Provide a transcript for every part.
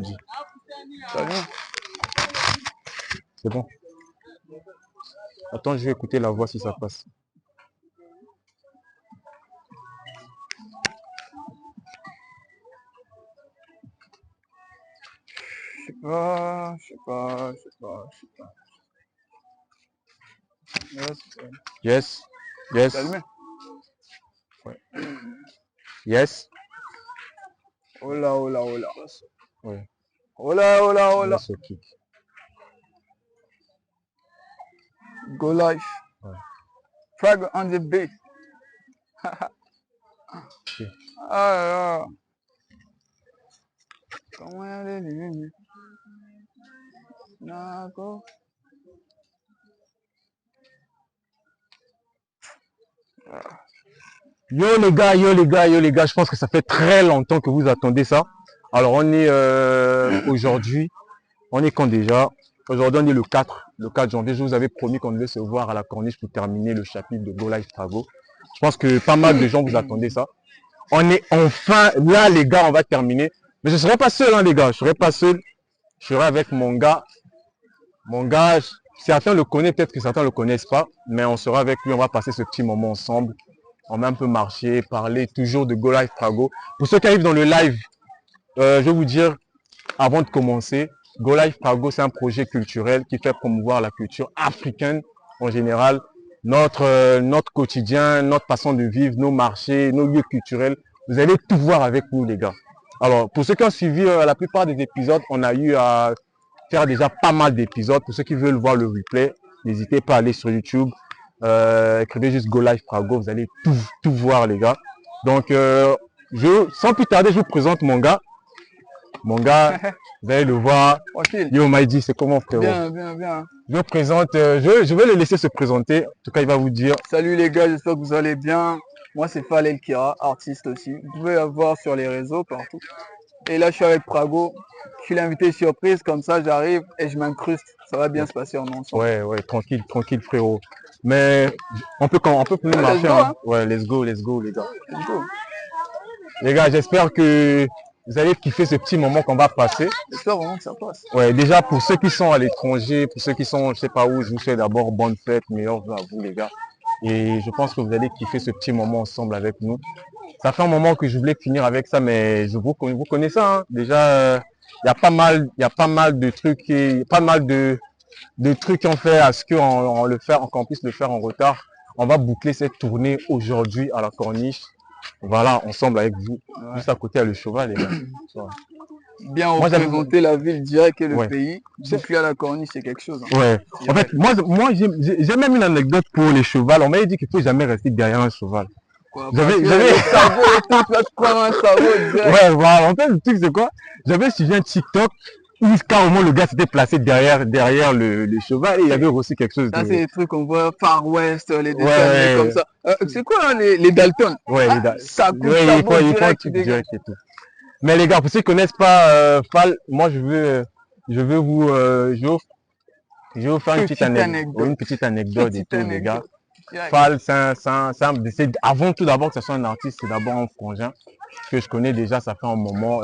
dis. Salut. C'est bon. Attends, je vais écouter la voix si ça passe. Je sais pas. Yes. Yes. Calme. Ouais. Yes. Oh là. Ouais. Oh là. Yes, ok. Go life. Ouais. Frag on the beat. Ok. Ah là. Comment elle est venue? D'accord. Yo les gars, je pense que ça fait très longtemps que vous attendez ça. Alors on est aujourd'hui, on est quand déjà? Aujourd'hui on est le 4 janvier. Je vous avais promis qu'on devait se voir à la Corniche pour terminer le chapitre de Go Live Frago. Je pense que pas mal de gens vous attendaient ça. On est enfin là les gars, on va terminer. Mais je ne serai pas seul hein, les gars, je serai pas seul. Je serai avec mon gars. Mon gars, certains le connaissent, peut-être que certains ne le connaissent pas, mais on sera avec lui, on va passer ce petit moment ensemble. On va un peu marcher, parler toujours de Go Live Frago. Pour ceux qui arrivent dans le live, je vais vous dire, avant de commencer, Go Live Frago, c'est un projet culturel qui fait promouvoir la culture africaine en général, notre quotidien, notre façon de vivre, nos marchés, nos lieux culturels. Vous allez tout voir avec nous, les gars. Alors, pour ceux qui ont suivi la plupart des épisodes, on a eu à faire déjà pas mal d'épisodes. Pour ceux qui veulent voir le replay, n'hésitez pas à aller sur YouTube. Écrivez juste Go Live Frago, vous allez tout voir les gars. Donc sans plus tarder, je vous présente mon gars. Mon gars, vous allez le voir. Tranquille. Yo Maïdi, c'est comment frérot? Bien. Je vous présente, je vais le laisser se présenter. En tout cas, il va vous dire. Salut les gars, j'espère que vous allez bien. Moi c'est Fal El Kira, artiste aussi. Vous pouvez la voir sur les réseaux partout. Et là je suis avec Frago. Je suis l'invité surprise, comme ça j'arrive et je m'incruste. Ça va bien se passer en ensemble. Ouais, tranquille frérot. Mais on peut plus marcher. Hein. Ouais, let's go les gars. Let's go. Les gars, j'espère que vous allez kiffer ce petit moment qu'on va passer. J'espère vraiment que ça passe. Ouais, déjà pour ceux qui sont à l'étranger, pour ceux qui sont, je sais pas où, je vous souhaite d'abord bonne fête, meilleurs vœux à vous les gars. Et je pense que vous allez kiffer ce petit moment ensemble avec nous. Ça fait un moment que je voulais finir avec ça, mais vous connaissez ça. Hein. Déjà, il y a pas mal de trucs, pas mal de trucs qu'on fait à ce qu'on puisse le faire en retard. On va boucler cette tournée aujourd'hui à la Corniche. Voilà, ensemble avec vous. Ouais. Juste à côté, il y a le cheval, les gars. Bien représenter la ville direct et le pays. Boucler à la Corniche, c'est quelque chose. Hein. Ouais. En fait, moi j'ai même une anecdote pour les chevals. On m'a dit qu'il ne faut jamais rester derrière un cheval. J'avais le cerveau et tout, tu vas te prendre un cerveau direct. Ouais, voilà. En fait, le truc, c'est quoi? J'avais suivi un TikTok où carrément le gars s'était placé derrière le cheval et il y avait aussi quelque chose. Ça, c'est des trucs qu'on voit Far West, les dessins comme ça. C'est quoi hein, les Dalton? Ouais, les Dalton. Ça coupe ça direct et tout. Mais les gars, pour ceux qui ne connaissent pas Fal, moi je veux vous faire une petite anecdote et tout, les gars. Fal, c'est avant tout d'abord que ce soit un artiste, c'est d'abord un frangin que je connais déjà, ça fait un moment.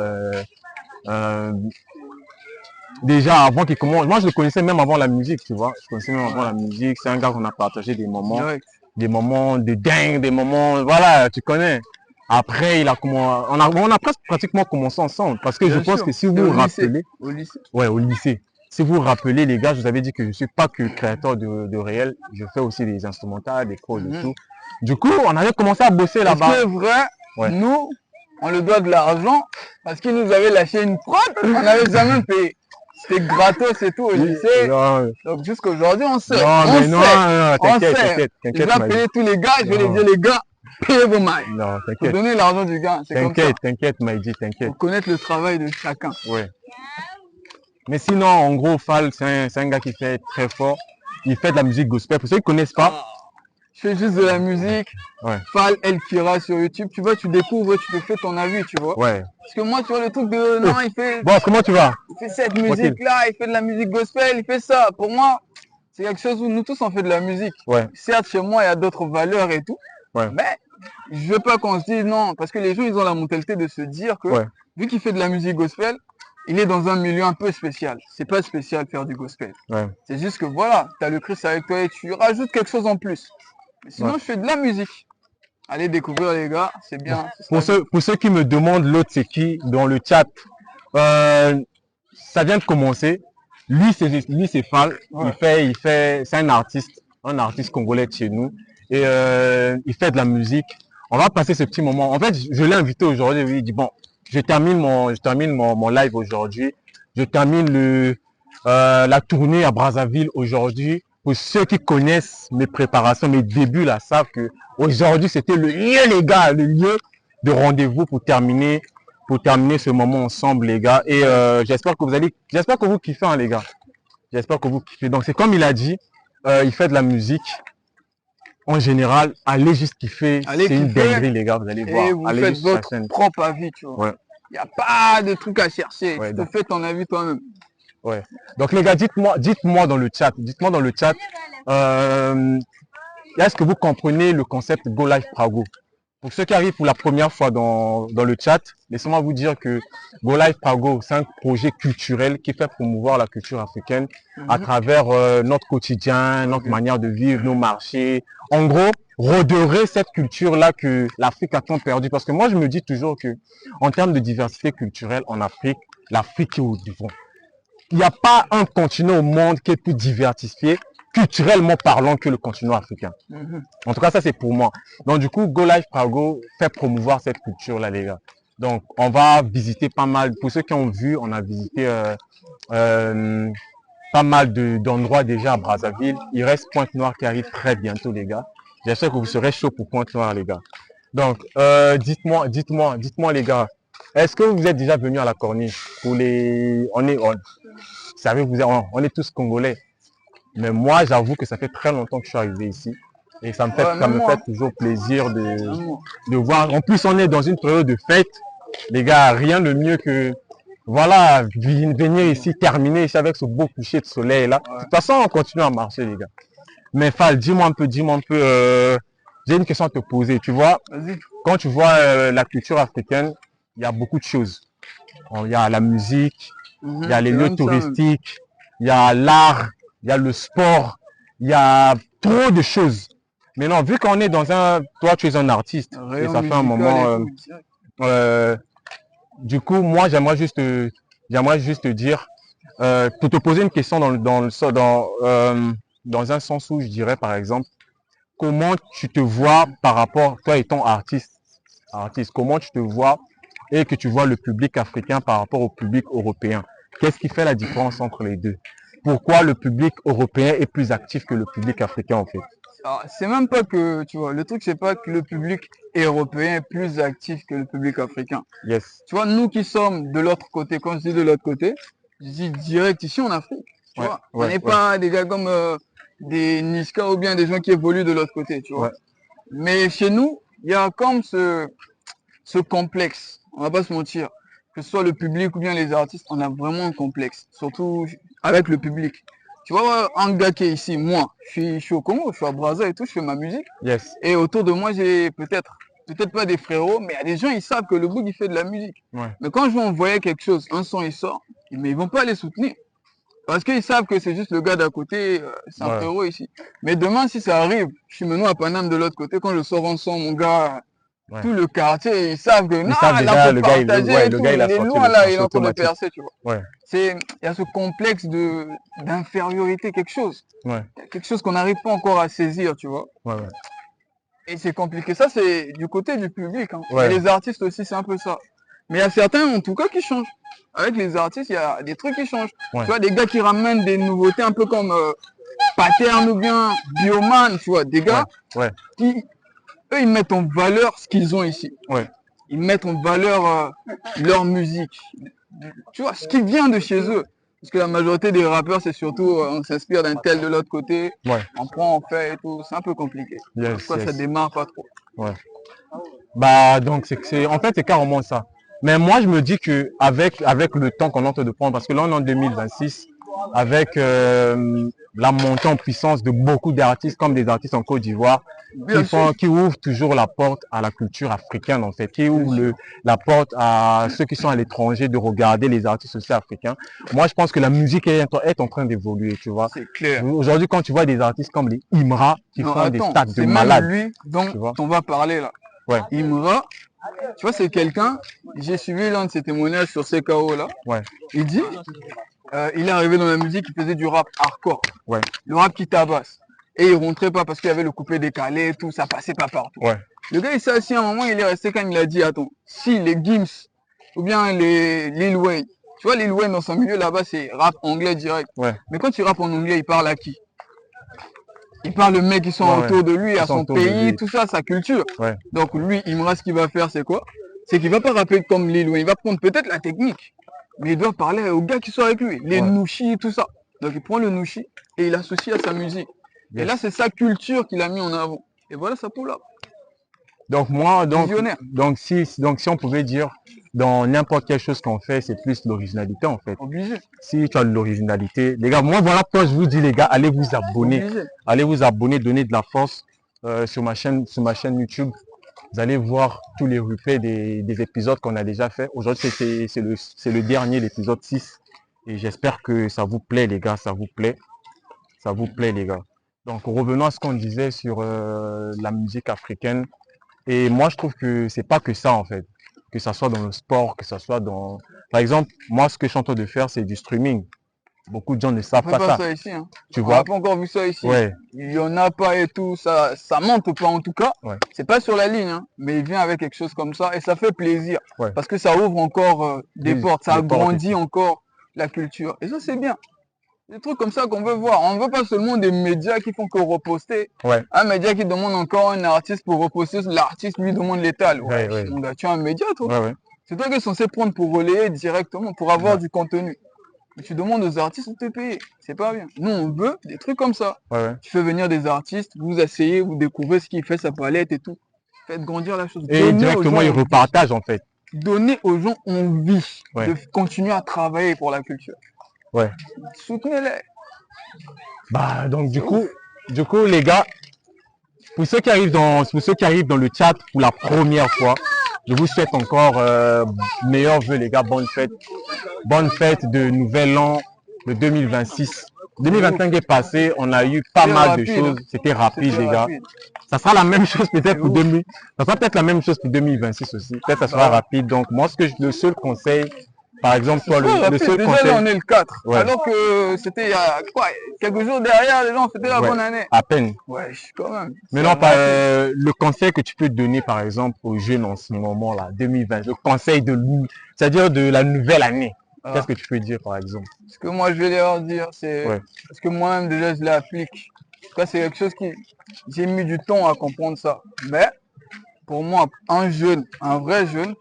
Déjà avant qu'il commence, moi je le connaissais même avant la musique, tu vois. Je connaissais même avant la musique, c'est un gars qu'on a partagé des moments de dingue, des moments, voilà, tu connais. Après, on a presque pratiquement commencé ensemble parce que je pense que si vous vous rappelez, au lycée. Ouais, au lycée. Si vous vous rappelez, les gars, je vous avais dit que je ne suis pas que créateur de réel, je fais aussi des instrumentales, des codes et tout. Du coup, on avait commencé à bosser là-bas. C'est vrai, nous, on le doit de l'argent parce qu'il nous avait lâché une prod, on n'avait jamais payé. C'était gratos et tout au lycée. Donc jusqu'aujourd'hui, on sait. Non, t'inquiète. Je vais appeler tous les gars, je vais les dire les gars, payez vos mailles. Non, t'inquiète. Faut donner l'argent du gars, c'est comme ça. T'inquiète, Maïdi, t'inquiète. Faut connaître le travail de chacun. Ouais. Mais sinon, en gros, Fal, c'est un gars qui fait très fort. Il fait de la musique gospel. Pour ceux qui ne connaissent pas, je fais juste de la musique. Fal El Kira sur YouTube. Tu vois, tu découvres, tu te fais ton avis, tu vois. Ouais. Parce que moi, tu vois, le truc de. Non, il fait. Bon, comment tu vas? Il fait cette musique-là, il fait de la musique gospel, il fait ça. Pour moi, c'est quelque chose où nous tous on fait de la musique. Ouais. Certes, chez moi, il y a d'autres valeurs et tout. Ouais. Mais je veux pas qu'on se dise non. Parce que les gens, ils ont la mentalité de se dire que vu qu'il fait de la musique gospel, il est dans un milieu un peu spécial. C'est pas spécial faire du gospel. Ouais. C'est juste que voilà, tu as le Christ avec toi et tu rajoutes quelque chose en plus. Mais sinon, Ouais. je fais de la musique. Allez découvrir les gars, c'est bien. Pour ceux qui me demandent l'autre c'est qui dans le chat, ça vient de commencer. Lui c'est Fall. Ouais. C'est un artiste congolais de chez nous et il fait de la musique. On va passer ce petit moment. En fait, je l'ai invité aujourd'hui. Il dit bon, je termine mon live aujourd'hui. Je termine la tournée à Brazzaville aujourd'hui. Pour ceux qui connaissent mes préparations, mes débuts là, savent que aujourd'hui c'était le lieu, les gars, le lieu de rendez-vous pour terminer ce moment ensemble, les gars. Et j'espère que vous kiffez, hein, les gars. J'espère que vous kiffez. Donc c'est comme il a dit, il fait de la musique. En général, allez juste kiffer. C'est une dinguerie, les gars, vous allez voir. Et vous allez faites juste votre propre avis, tu vois. Ouais. Il n'y a pas de truc à chercher. Ouais, Tu donc. te fais ton avis toi-même. Ouais. Donc les gars, dites-moi dans le chat, est-ce que vous comprenez le concept Go Live Prago? Pour ceux qui arrivent pour la première fois dans le chat, laissez-moi vous dire que Go Live Prago, c'est un projet culturel qui fait promouvoir la culture africaine à travers notre quotidien, notre manière de vivre, nos marchés. En gros, redorer cette culture-là que l'Afrique a tant perdue. Parce que moi, je me dis toujours que en termes de diversité culturelle en Afrique, l'Afrique est au devant. Il n'y a pas un continent au monde qui est plus diversifié, culturellement parlant, que le continent africain. En tout cas, ça c'est pour moi. Donc du coup, Go Live Prago fait promouvoir cette culture-là, les gars. Donc on va visiter pas mal, pour ceux qui ont vu, on a visité pas mal d'endroits déjà à Brazzaville. Il reste Pointe-Noire qui arrive très bientôt, les gars. J'espère que vous serez chaud pour Pointe-Noire, les gars. Donc dites-moi les gars, est-ce que vous êtes déjà venus à la Corniche pour les... Vous savez, on est tous Congolais. Mais moi, j'avoue que ça fait très longtemps que je suis arrivé ici. Et ça me fait toujours plaisir de voir. En plus, on est dans une période de fête. Les gars, rien de mieux que voilà, venir ici, terminer ici avec ce beau coucher de soleil là. De toute façon, on continue à marcher, les gars. Mais Fall, dis-moi un peu, j'ai une question à te poser. Tu vois, quand tu vois la culture africaine, il y a beaucoup de choses. Il y a la musique, il y a les lieux touristiques, il y a l'art, il y a le sport, il y a trop de choses. Mais non, vu qu'on est dans un... Toi, tu es un artiste, et ça fait un moment... du coup, moi, j'aimerais juste te dire, pour te poser une question dans un sens où je dirais, par exemple, comment tu te vois par rapport, toi étant artiste, comment tu te vois et que tu vois le public africain par rapport au public européen? Qu'est-ce qui fait la différence entre les deux? Pourquoi le public européen est plus actif que le public africain, en fait? C'est même pas que, tu vois, le truc, c'est pas que le public européen est plus actif que le public africain. Yes. Tu vois, nous qui sommes de l'autre côté, quand je dis de l'autre côté, je dis direct ici en Afrique. Tu vois, on n'est pas des gars comme des Niska ou bien des gens qui évoluent de l'autre côté, tu vois. Mais chez nous, il y a comme ce complexe, on va pas se mentir. Que ce soit le public ou bien les artistes, on a vraiment un complexe, surtout avec le public. Tu vois, un gars qui est ici, moi, je suis au Congo, je suis à Brazza et tout, je fais ma musique. Yes. Et autour de moi, j'ai peut-être pas des frérots, mais il y a des gens, ils savent que le boug, il fait de la musique. Mais quand je vais envoyer quelque chose, un son, il sort, mais ils vont pas les soutenir. Parce qu'ils savent que c'est juste le gars d'à côté, c'est un frérot ici. Mais demain, si ça arrive, je suis maintenant à Paname de l'autre côté, quand je sors un son, mon gars, tout le quartier, ils savent que non, là, le gars, il est loin là, il est en train de percer, tu vois. Il y a ce complexe d'infériorité, quelque chose qu'on n'arrive pas encore à saisir, tu vois. Et c'est compliqué. Ça, c'est du côté du public. Hein. Et les artistes aussi, c'est un peu ça. Mais il y a certains, en tout cas, qui changent. Avec les artistes, il y a des trucs qui changent. Tu vois, des gars qui ramènent des nouveautés un peu comme Pattern ou bien Bioman, tu vois, des gars qui... Eux, ils mettent en valeur ce qu'ils ont ici. Ils mettent en valeur leur musique. Tu vois, ce qui vient de chez eux. Parce que la majorité des rappeurs, c'est surtout, on s'inspire d'un tel de l'autre côté. On prend, on fait et tout. C'est un peu compliqué. Pourquoi ça démarre pas trop. Bah, donc, en fait, c'est carrément ça. Mais moi, je me dis que avec le temps qu'on est en train de prendre, parce que là, on est en 2026, avec la montée en puissance de beaucoup d'artistes, comme des artistes en Côte d'Ivoire, qui ouvrent toujours la porte à la culture africaine, en fait, qui ouvrent la porte à ceux qui sont à l'étranger de regarder les artistes aussi africains. Moi, je pense que la musique est en train d'évoluer, tu vois. C'est clair. Aujourd'hui, quand tu vois des artistes comme les Imra qui font des stades de même malades. lui dont on va parler là. Ouais. Imra, tu vois, c'est quelqu'un, j'ai suivi l'un de ses témoignages sur CKO là. Ouais. Il dit, il est arrivé dans la musique, il faisait du rap hardcore. Ouais. Le rap qui tabasse. Et il rentrait pas parce qu'il y avait le coupé décalé et tout, ça passait pas partout. Ouais. Le gars, il s'est assis à un moment, il est resté quand il a dit, attends, si les Gims ou bien les Lil Wayne, tu vois, Lil Wayne dans son milieu là-bas, c'est rap anglais direct. Ouais. Mais quand tu rappes en anglais, il parle à qui? Il parle de mecs qui sont autour de lui, à son pays, tout ça, sa culture. Ouais. Donc lui, Imra, ce qu'il va faire, c'est quoi? C'est qu'il va pas rapper comme Lil Wayne. Il va prendre peut-être la technique, mais il doit parler aux gars qui sont avec lui, les Nushi, tout ça. Donc il prend le Nushi et il l'associe à sa musique. Yes. Et là, c'est sa culture qu'il a mis en avant. Et voilà, ça pour là. Donc si on pouvait dire, dans n'importe quelle chose qu'on fait, c'est plus l'originalité en fait. Obligé. Si tu as de l'originalité, les gars, moi voilà pourquoi je vous dis les gars, allez vous abonner. Obligé. Allez vous abonner, donner de la force sur ma chaîne YouTube. Vous allez voir tous les replays des épisodes qu'on a déjà fait. Aujourd'hui, c'est le dernier, l'épisode 6. Et j'espère que ça vous plaît les gars, ça vous plaît. Ça vous plaît les gars. Donc revenons à ce qu'on disait sur la musique africaine. Et moi je trouve que c'est pas que ça en fait. Que ça soit dans le sport, que ça soit dans... Par exemple, moi ce que je suis en train de faire c'est du streaming. Beaucoup de gens ne savent pas ça. Ici, hein. Tu vois? On n'a pas encore vu ça ici. Ouais. Il y en a pas et tout, ça monte pas en tout cas. Ouais. C'est pas sur la ligne, hein, mais il vient avec quelque chose comme ça et ça fait plaisir. Ouais. Parce que ça ouvre encore des portes, ça agrandit encore la culture. Et ça c'est bien. Des trucs comme ça qu'on veut voir. On ne veut pas seulement des médias qui font que reposter. Ouais. Un média qui demande encore un artiste pour reposter, l'artiste lui demande l'étal. Ouais, mon gars, tu as un média toi. Ouais. C'est toi qui es censé prendre pour relayer directement, pour avoir du contenu. Mais tu demandes aux artistes de te payer. C'est pas bien. Nous, on veut des trucs comme ça. Tu fais venir des artistes, vous asseyez, vous découvrez ce qu'il fait, sa palette et tout. Faites grandir la chose. Et directement, ils repartagent en fait. Donner aux gens envie de continuer à travailler pour la culture. Ouais. Soutenez-les. Bah donc du coup les gars, pour ceux qui arrivent dans le chat pour la première fois, je vous souhaite encore meilleurs vœux les gars, bonne fête de nouvel an de 2026. 2025 est passé, on a eu pas mal de choses, c'était rapide les gars. Ça sera la même chose peut-être pour 2026 aussi, peut-être ça sera rapide. Donc moi le seul conseil, par exemple, toi, le seul conseil... Déjà, on est le 4. Alors que c'était il y a quoi, quelques jours derrière, les gens fêtaient la bonne année. À peine. Ouais, quand même. Maintenant, le conseil que tu peux donner, par exemple, aux jeunes en ce moment-là, 2020, le conseil c'est-à-dire de la nouvelle année. Qu'est-ce que tu peux dire, par exemple? Ce que moi, je vais leur dire, c'est... Parce que moi-même, déjà, je l'applique. En tout cas, c'est quelque chose qui... J'ai mis du temps à comprendre ça. Mais, pour moi, un jeune, un vrai jeune,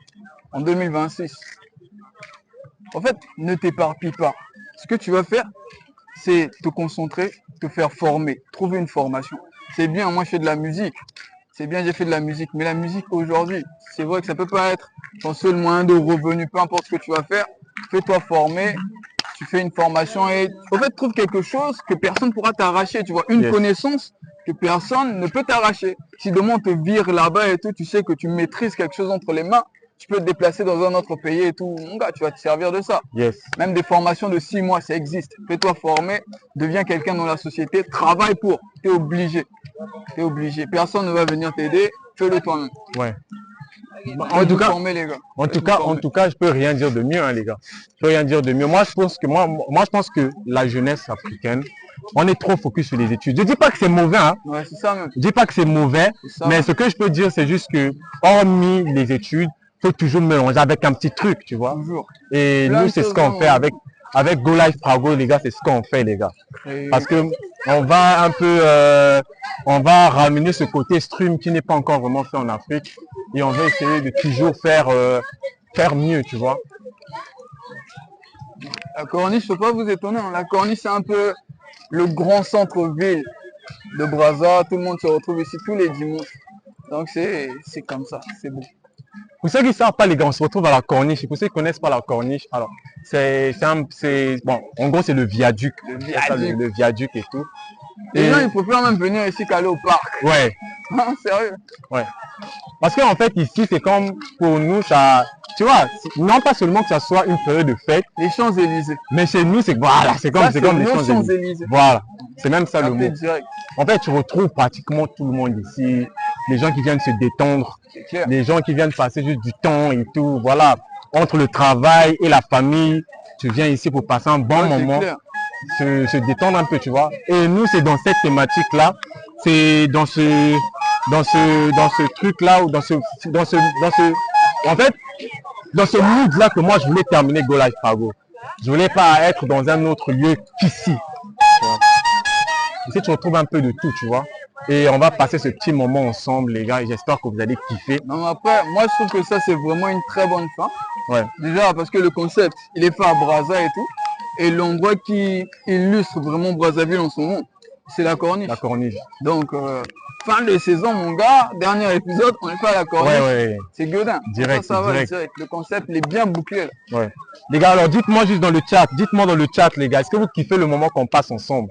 en 2026... En fait, ne t'éparpille pas. Ce que tu vas faire, c'est te concentrer, te faire former, trouver une formation. C'est bien, moi je fais de la musique. C'est bien, j'ai fait de la musique. Mais la musique aujourd'hui, c'est vrai que ça peut pas être ton seul moyen de revenu, peu importe ce que tu vas faire. Fais-toi former, tu fais une formation et en fait, trouve quelque chose que personne ne pourra t'arracher. Tu vois, une connaissance que personne ne peut t'arracher. Si demain on te vire là-bas et tout, tu sais que tu maîtrises quelque chose entre les mains. Tu peux te déplacer dans un autre pays et tout. Mon gars, tu vas te servir de ça. Même des formations de 6 mois, ça existe. Fais-toi former, deviens quelqu'un dans la société, travaille pour. Tu es obligé. Tu es obligé. Personne ne va venir t'aider, fais-le toi-même. Ouais. En tout cas, former, les gars. En tout cas, je peux rien dire de mieux, hein, les gars. Je peux rien dire de mieux. Moi, je pense que la jeunesse africaine, on est trop focus sur les études. Je dis pas que c'est mauvais, hein. Ouais, c'est ça même. Je dis pas que c'est mauvais, mais ce que je peux dire, c'est juste que, hormis les études, faut toujours mélanger avec un petit truc, tu vois. Toujours. Et nous, c'est ce qu'on fait avec Go Live Prago, les gars, c'est ce qu'on fait, les gars. Parce que on va un peu, on va ramener ce côté stream qui n'est pas encore vraiment fait en Afrique et on va essayer de toujours faire mieux, tu vois. La Corniche, je ne peux pas vous étonner. Hein. La Corniche, c'est un peu le grand centre-ville de Brazza. Tout le monde se retrouve ici tous les dimanches. Donc c'est comme ça, c'est beau. Pour ceux qui ne savent pas, les gars, on se retrouve à la Corniche. Pour ceux qui ne connaissent pas la Corniche, alors bon, en gros, c'est le viaduc. Le C'est ça, viaduc. le viaduc et tout. Les gens, ils préfèrent même venir ici qu'aller au parc. Ouais, Hein, sérieux. ouais. Parce qu'en fait, ici, c'est comme pour nous, ça, tu vois, non pas seulement que ça soit une période de fête, Les Champs-Élysées. mais chez nous, c'est voilà, c'est Ça, comme les nos Champs-Élysées. Champs-Élysées. Voilà, c'est même ça le Capté mot. direct. En fait, tu retrouves pratiquement tout le monde ici. Les gens qui viennent se détendre, C'est clair. les gens qui viennent passer juste du temps et tout. Voilà, entre le travail et la famille, tu viens ici pour passer un bon Ouais, c'est moment, clair. se détendre un peu, tu vois. Et nous, c'est dans cette thématique-là, c'est dans ce truc-là ou en fait, dans ce mood-là que moi, je voulais terminer Go Life Prago. Je voulais pas être dans un autre lieu qu'ici. Tu vois. Ici, tu retrouves un peu de tout, tu vois. Et on va passer ce petit moment ensemble, les gars, et j'espère que vous allez kiffer. Non, mais après, moi, je trouve que ça, c'est vraiment une très bonne fin. Ouais, Déjà, parce que le concept, il est fait à Brazza et tout. Et l'endroit qui illustre vraiment Brazzaville en ce moment, c'est la Corniche. la corniche. Donc, fin de saison, mon gars, dernier épisode, on est pas à la Corniche. Ouais, ouais, C'est Gueudin. Direct, Ça va, direct. direct. Le concept, il est bien bouclé. Là. ouais. Les gars, alors dites-moi juste dans le chat, dites-moi dans le chat, les gars, est-ce que vous kiffez le moment qu'on passe ensemble?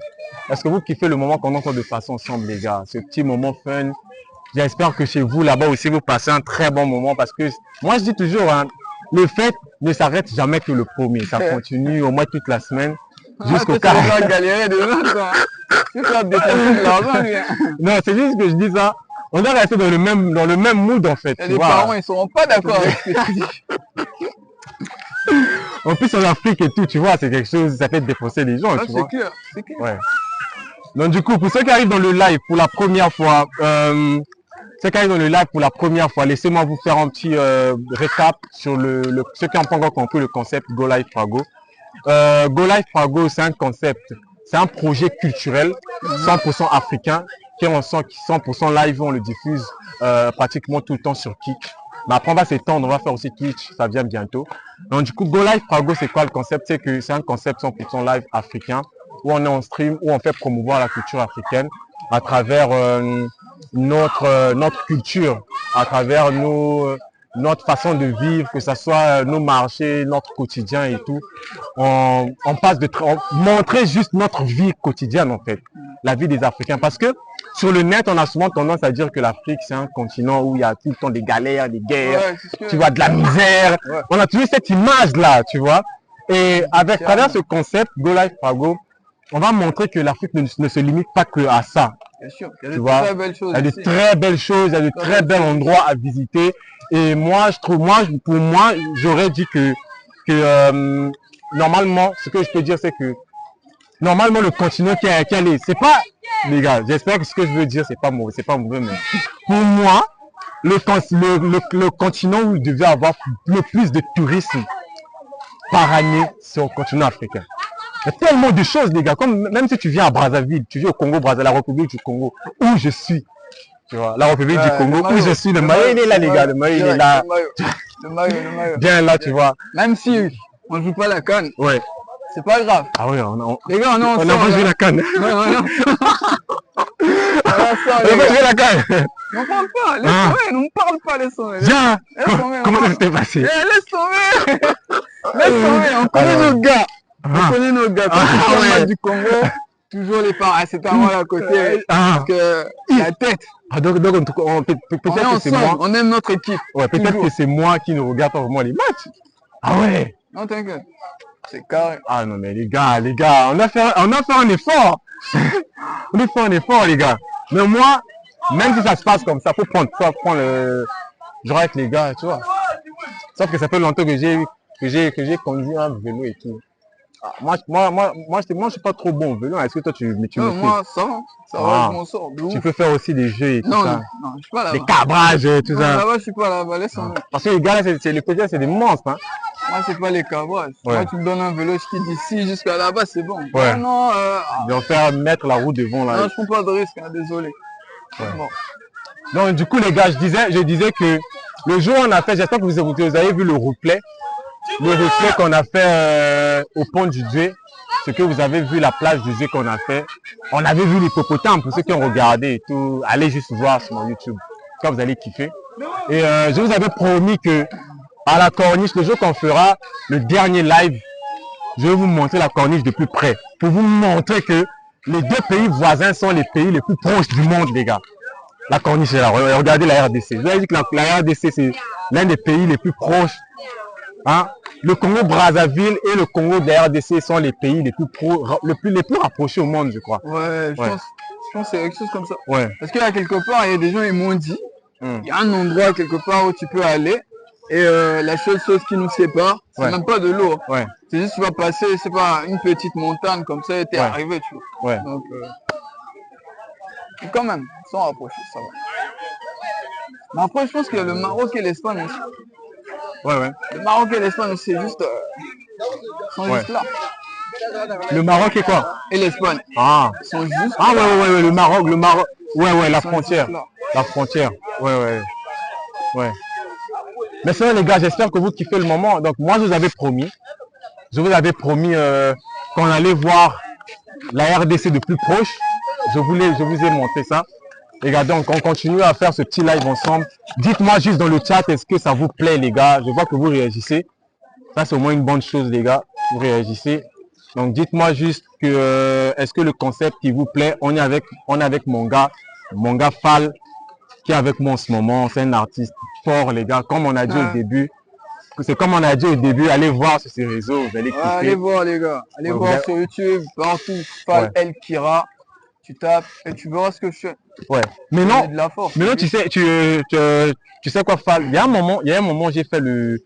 Est-ce que vous kiffez le moment qu'on est en train de passer ensemble, les gars? Ce petit moment fun. J'espère que chez vous, là-bas aussi, vous passez un très bon moment parce que moi, je dis toujours, hein, le fait ne s'arrête jamais que le premier. Ça continue au moins toute la semaine jusqu'au Tu vas galérer dedans, quoi. Tu vas dépenser de l'argent, lui. Hein. Non, c'est juste que je dis ça. On doit rester dans le même mood, en fait. Et Tu les vois. parents, ils seront pas d'accord avec ce que tu dis. En plus, en Afrique et tout, tu vois, c'est quelque chose, ça fait défoncer les gens, Ah, tu c'est vois. clair, c'est clair. Ouais. Donc, du coup, pour ceux qui arrivent dans le live pour la première fois, laissez-moi vous faire un petit récap sur ceux qui n'ont pas encore compris le concept Go Life Prago. Go Life Prago, c'est un concept, c'est un projet culturel 100% africain qui est en 100% live, on le diffuse pratiquement tout le temps sur Kik. Mais après, on va s'étendre, on va faire aussi Twitch, ça vient bientôt. Donc, du coup, Go Live Prago, c'est quoi le concept? C'est que c'est un concept 100% live africain où on est en stream, où on fait promouvoir la culture africaine à travers notre culture, à travers notre façon de vivre, que ce soit nos marchés, notre quotidien et tout. On passe montrer juste notre vie quotidienne, en fait, la vie des Africains. Parce que sur le net, on a souvent tendance à dire que l'Afrique, c'est un continent où il y a tout le temps des galères, des guerres, Ouais, c'est ce que- tu vois, de la misère. Ouais. On a toujours cette image-là, tu vois. Et avec travers ce concept, Go Life Prago, on va montrer que l'Afrique ne se limite pas que à ça. Bien sûr, il y a Tu de vois, très belles choses Il y a de ici. très belles choses, il y a de très bels endroits à visiter. Et moi, pour moi, j'aurais dit que normalement, ce que je peux dire, c'est que normalement, le continent qui est, c'est pas, les gars, j'espère que ce que je veux dire, c'est pas mauvais, mais pour moi, le continent où il devait avoir le plus de tourisme par année, c'est au continent africain. Il y a tellement de choses, les gars. Comme même si tu viens à Brazzaville, tu viens au Congo, la République du Congo, où je suis. Tu vois, la République du Congo, où je suis. Le maillot, il est là, les gars. Le maillot, il est là. Le maillot. Bien là, tu vois. Même si on joue pas la canne, Ouais. c'est pas grave. Ah ouais, Les gars, on est on ensemble. a pas joué la canne. Non, non, non. On a pas joué la canne. On parle pas, laisse Ah. tomber, on ne parle pas, laisse tomber. Viens. Laisse tomber, Comment on ça s'était passé? Laisse tomber. Laisse tomber, on connaît Alors. nos gars. Ah. On connaît nos gars. Quand Ah, tu fais le ouais. match du Congo, toujours les paracétamol à côté. Ah. Parce que la tête, Ah, donc en tout cas, on est peut-être que c'est ensemble, moi. on aime notre équipe. Ouais, peut-être Toujours. que c'est moi qui ne regarde pas vraiment les matchs. Ah ouais. Non, t'inquiète. C'est carré. Ah non, mais les gars, on a fait un effort. On a fait un effort, les gars. Mais moi, même si ça se passe comme ça, faut prendre genre avec les gars, tu vois. Sauf que ça fait longtemps que j'ai conduit un vélo et tout. Ah, moi, je suis pas trop bon au vélo. Est-ce que toi, tu me Non, fais? moi, ça va. Ça va, Ah. je m'en sors. De Tu ouf. peux faire aussi des jeux et tout Non, ça. non, non, je suis pas Des là-bas. cabrages, tout Non, ça. là-bas, je suis pas là-bas. Laisse tomber. Parce que les gars, là, c'est les petits, c'est des monstres, hein. Moi, c'est pas les cabrages. Ouais. Moi, tu me donnes un vélo, je te dis d'ici jusqu'à là-bas, c'est bon. Ouais. Non, non, Ils vont faire mettre la roue devant, là. non, je prends pas de risque, hein, désolé. Ouais. Bon. Donc, du coup, les gars, je disais que le jour où on a fait, j'espère que vous avez vu le replay. Le replay qu'on a fait au pont du Dieu. Ce que vous avez vu, la plage du Dieu qu'on a fait. On avait vu l'hippopotame, pour ceux qui ont regardé et tout. Allez juste voir sur mon YouTube. Quand vous allez kiffer. Et je vous avais promis que à la Corniche, le jour qu'on fera le dernier live je vais vous montrer la corniche de plus près. Pour vous montrer que les deux pays voisins sont les pays les plus proches du monde, les gars. La corniche est là. Regardez la RDC. Je vous ai dit que la RDC, c'est l'un des pays les plus proches. Hein? Le Congo-Brazzaville et le Congo de la RDC sont les pays les plus rapprochés au monde, je crois. Ouais, je pense que c'est quelque chose comme ça. Ouais. Parce qu'il y a quelque part, il y a des gens, ils m'ont dit, il y a un endroit quelque part où tu peux aller. Et la seule chose qui nous sépare, c'est même pas de l'eau. Ouais. C'est juste tu vas passer, c'est pas une petite montagne comme ça et t'es arrivé, tu vois. Ouais. Donc, quand même, ils sont rapprochés, ça va. Mais après, je pense que le Maroc et l'Espagne aussi. Ouais. Le Maroc et l'Espagne, c'est juste, sont juste là. Le Maroc et quoi? Et l'Espagne. Ah. Ils sont juste ah là. ouais, le Maroc. Ouais, la Ils sont frontière. juste là. La frontière. Ouais. Mais sinon, les gars, j'espère que vous kiffez le moment. Donc, moi, je vous avais promis qu'on allait voir la RDC de plus proche. Je vous ai montré ça. Les gars, donc, on continue à faire ce petit live ensemble. Dites-moi juste dans le chat, est-ce que ça vous plaît, les gars? Je vois que vous réagissez. Ça, c'est au moins une bonne chose, les gars. Vous réagissez. Donc, dites-moi juste que, est-ce que le concept qui vous plaît? On est avec mon gars Fall, qui est avec moi en ce moment. C'est un artiste fort, les gars. Comme on a dit au début, allez voir sur ces réseaux, vous allez kiffer. Allez voir, les gars. Allez voir sur YouTube, partout, Fall El Kira. Tu tapes et tu verras ce que je fais. Ouais. Mais non, tu sais quoi, Fall? Il y a un moment, j'ai fait le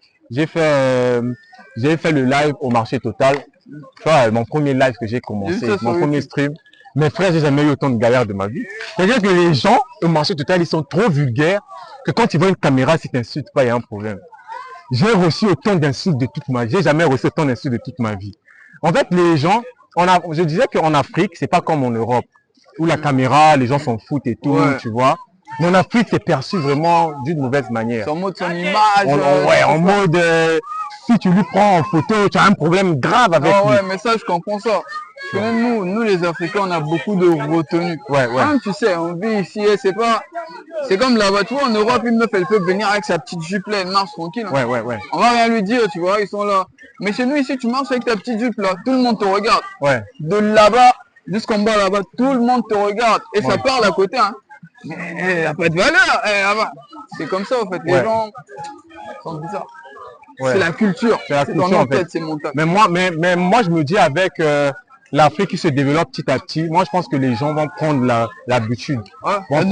live au marché total. Tu vois, mon premier live que j'ai commencé, mon premier stream. Mes frères, j'ai jamais eu autant de galères de ma vie. C'est-à-dire que les gens au marché total, ils sont trop vulgaires que quand ils voient une caméra, si tu n'insultes pas, il y a un problème. J'ai reçu autant d'insultes de toute ma vie. J'ai jamais reçu autant d'insultes de toute ma vie. En fait, les gens, je disais qu'en Afrique, c'est pas comme en Europe, où la caméra, les gens s'en foutent et tout, tu vois. Mais en Afrique, c'est perçu vraiment d'une mauvaise manière. C'est en mode son image. En mode, si tu lui prends en photo, tu as un problème grave avec lui. Ouais, mais ça, je comprends ça. Parce que nous, les Africains, on a beaucoup de retenue. Ouais. Même, tu sais, on vit ici, c'est comme là-bas, tu vois, en Europe, une meuf, elle peut venir avec sa petite jupe là, elle marche tranquille. Hein. Ouais. On va rien lui dire, tu vois, ils sont là. Mais chez nous, ici, tu marches avec ta petite jupe là, tout le monde te regarde. Ouais. De là-bas, jusqu'en bas là-bas, tout le monde te regarde. Et ça parle à côté, hein. Mais elle n'a pas de valeur. C'est comme ça, en fait. Les gens sont bizarres. Ouais. C'est la culture. C'est dans notre tête, c'est mental. Mais moi, je me dis avec l'Afrique qui se développe petit à petit, moi, je pense que les gens vont prendre l'habitude. La